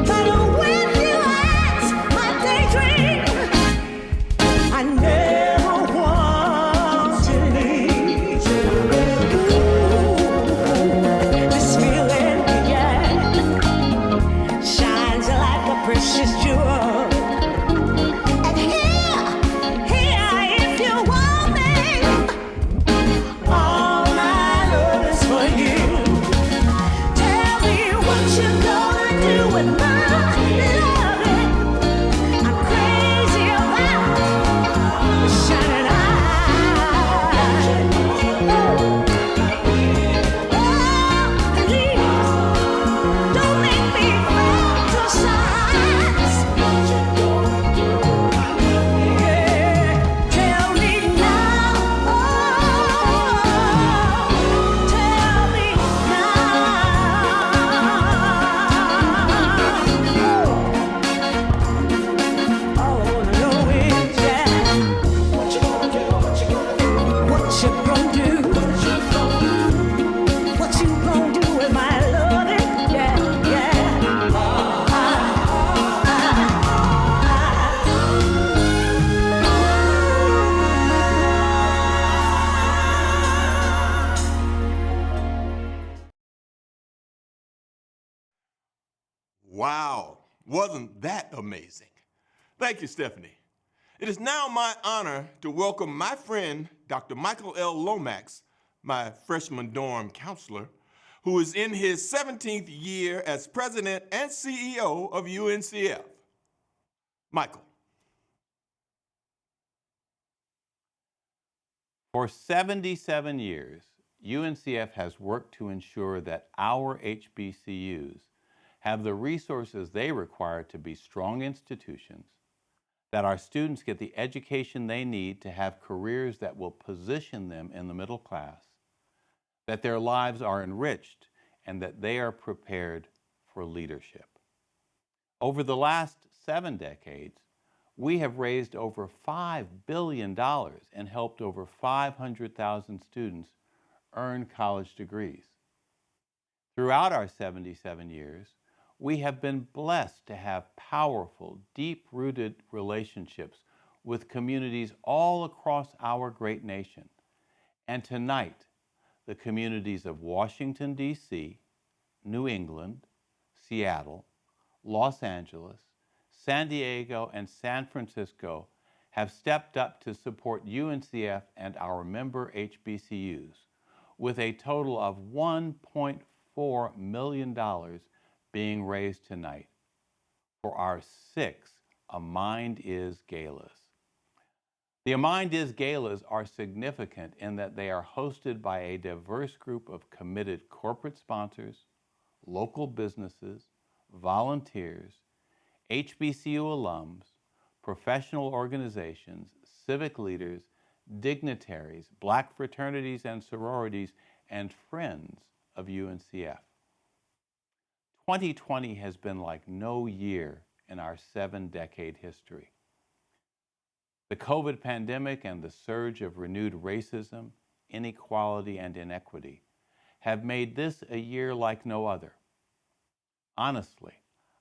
But when you ask my daydream, I never want to leave. Ooh, this feeling, yeah, shines like a precious jewel. And here, if you want me, all my love is for you. Tell me what you're gonna do with my loving. I'm crazy about the shining eyes. Oh, please don't make me fantasize. Yeah, tell me now. Tell me now. I wanna know it, yeah. What you gonna do? What you gonna do? What you gonna do? What you gonna do with my loving? Yeah, yeah. Wow, wasn't that amazing? Thank you, Stephanie. It is now my honor to welcome my friend, Dr. Michael L. Lomax, my freshman dorm counselor, who is in his 17th year as president and CEO of UNCF. Michael. For 77 years, UNCF has worked to ensure that our HBCUs have the resources they require to be strong institutions, that our students get the education they need to have careers that will position them in the middle class, that their lives are enriched, and that they are prepared for leadership. Over the last 7 decades, we have raised over $5 billion and helped over 500,000 students earn college degrees. Throughout our 77 years, we have been blessed to have powerful, deep-rooted relationships with communities all across our great nation. And tonight, the communities of Washington, D.C., New England, Seattle, Los Angeles, San Diego, and San Francisco have stepped up to support UNCF and our member HBCUs with a total of $1.4 million being raised tonight for our 6 A Mind Is Galas. The A Mind Is Galas are significant in that they are hosted by a diverse group of committed corporate sponsors, local businesses, volunteers, HBCU alums, professional organizations, civic leaders, dignitaries, black fraternities and sororities, and friends of UNCF. 2020 has been like no year in our 7-decade history. The COVID pandemic and the surge of renewed racism, inequality, and inequity have made this a year like no other. Honestly,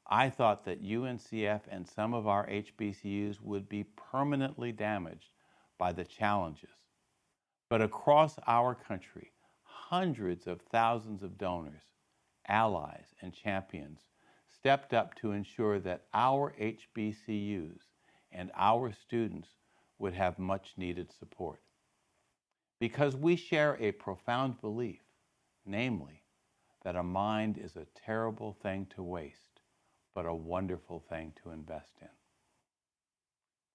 I thought that UNCF and some of our HBCUs would be permanently damaged by the challenges. But across our country, hundreds of thousands of donors, allies, and champions stepped up to ensure that our HBCUs and our students would have much needed support. Because we share a profound belief, namely, that a mind is a terrible thing to waste, but a wonderful thing to invest in.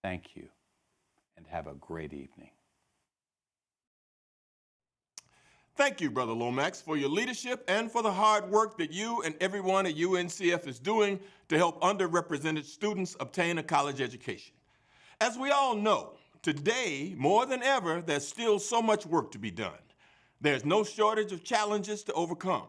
Thank you, and have a great evening. Thank you, Brother Lomax, for your leadership and for the hard work that you and everyone at UNCF is doing to help underrepresented students obtain a college education. As we all know, today, more than ever, there's still so much work to be done. There's no shortage of challenges to overcome.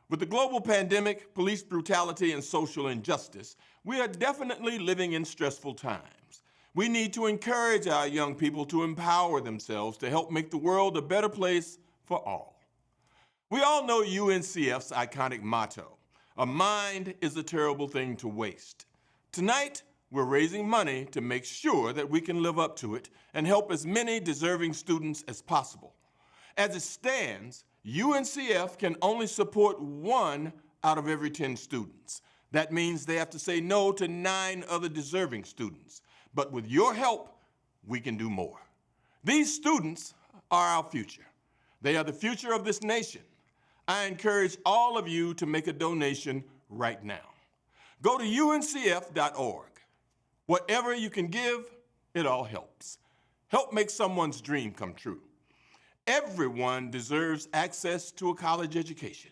With the global pandemic, police brutality, and social injustice, we are definitely living in stressful times. We need to encourage our young people to empower themselves to help make the world a better place for all. We all know UNCF's iconic motto, "A mind is a terrible thing to waste." Tonight, we're raising money to make sure that we can live up to it and help as many deserving students as possible. As it stands, UNCF can only support 1 out of every 10 students. That means they have to say no to 9 other deserving students. But with your help, we can do more. These students are our future. They are the future of this nation. I encourage all of you to make a donation right now. Go to uncf.org. Whatever you can give, it all helps. Help make someone's dream come true. Everyone deserves access to a college education.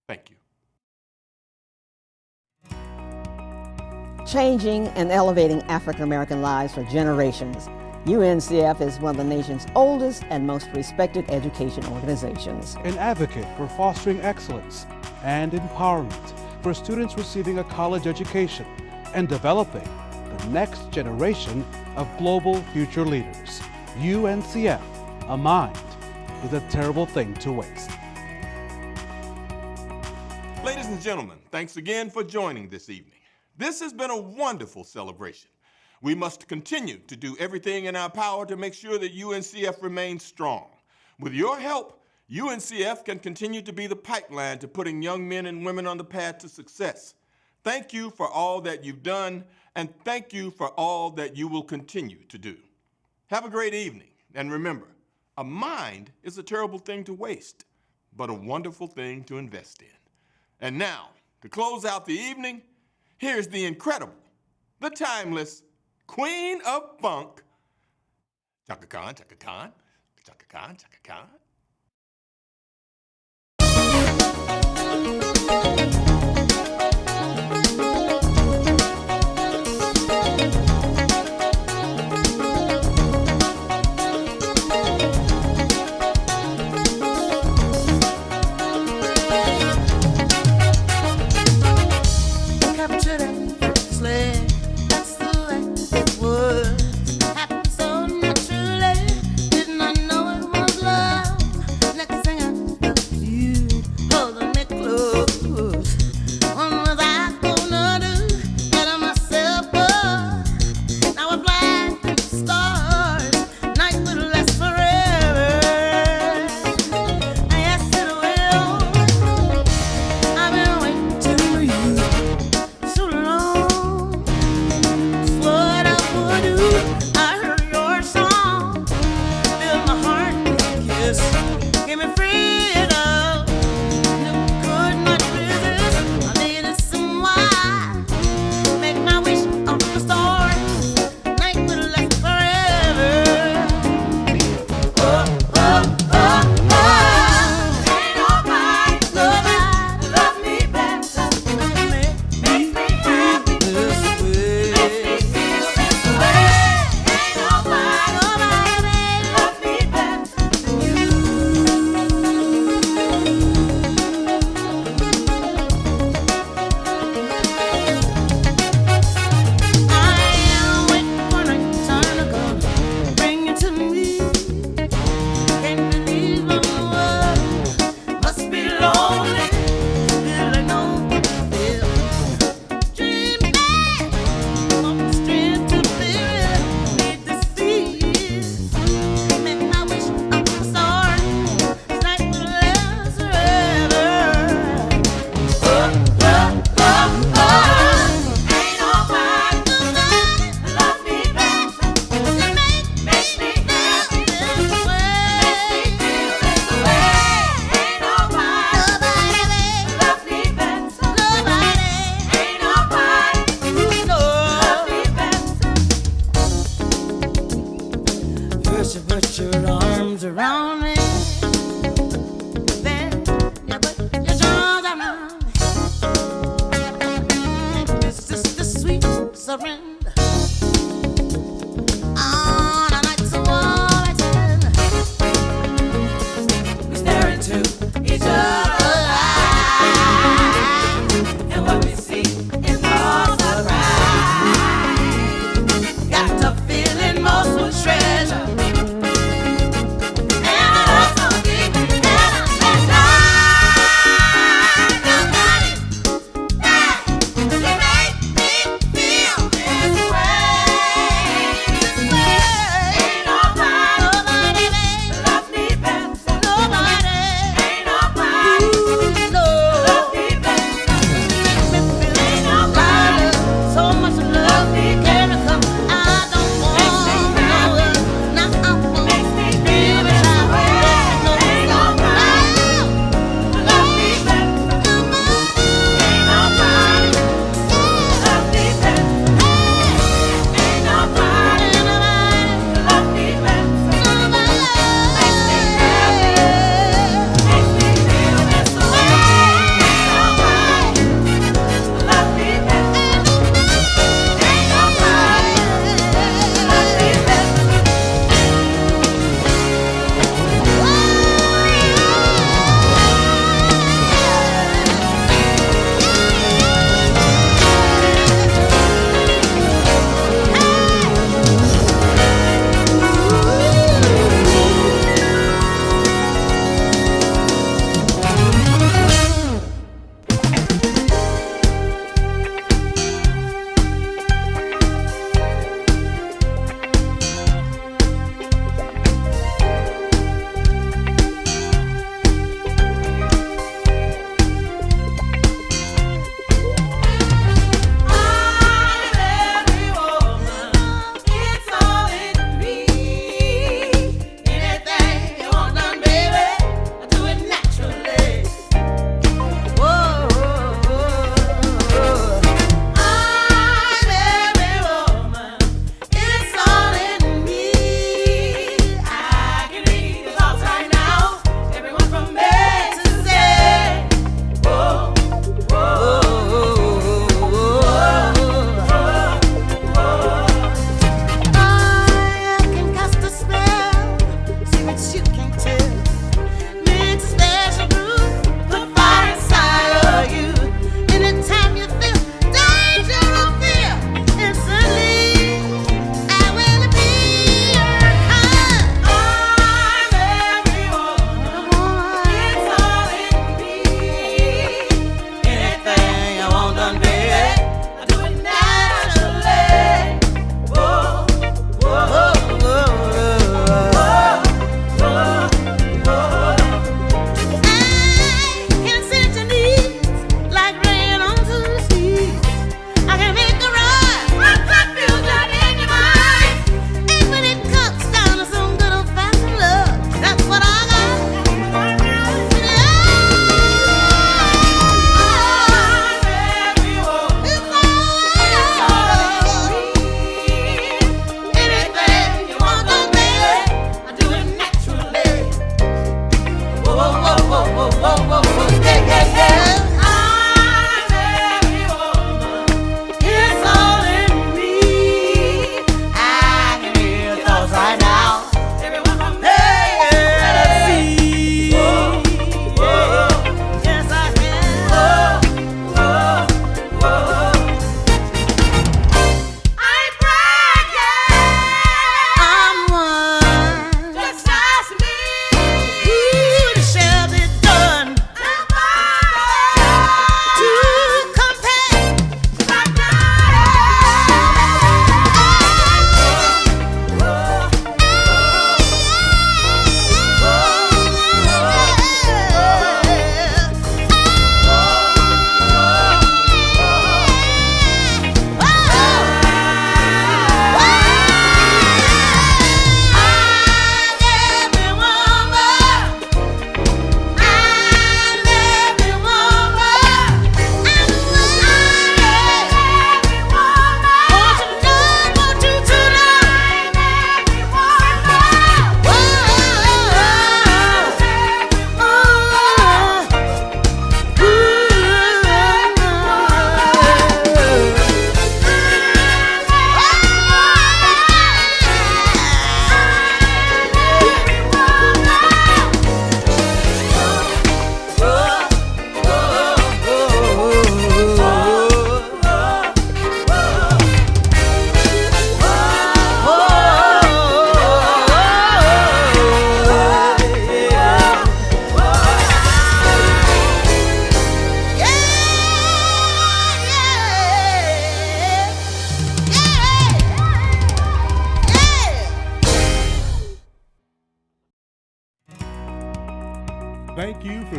Thank you. Changing and elevating African American lives for generations. UNCF is one of the nation's oldest and most respected education organizations. An advocate for fostering excellence and empowerment for students receiving a college education and developing the next generation of global future leaders. UNCF, a mind is a terrible thing to waste. Ladies and gentlemen, thanks again for joining this evening. This has been a wonderful celebration. We must continue to do everything in our power to make sure that UNCF remains strong. With your help, UNCF can continue to be the pipeline to putting young men and women on the path to success. Thank you for all that you've done, and thank you for all that you will continue to do. Have a great evening, and remember, a mind is a terrible thing to waste, but a wonderful thing to invest in. And now, to close out the evening, here's the incredible, the timeless Queen of Funk, Chaka Khan, Chaka Khan, Chaka Khan, Chaka Khan. So naturally, did not know it was love.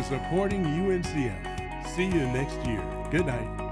supporting UNCF. See you next year. Good night.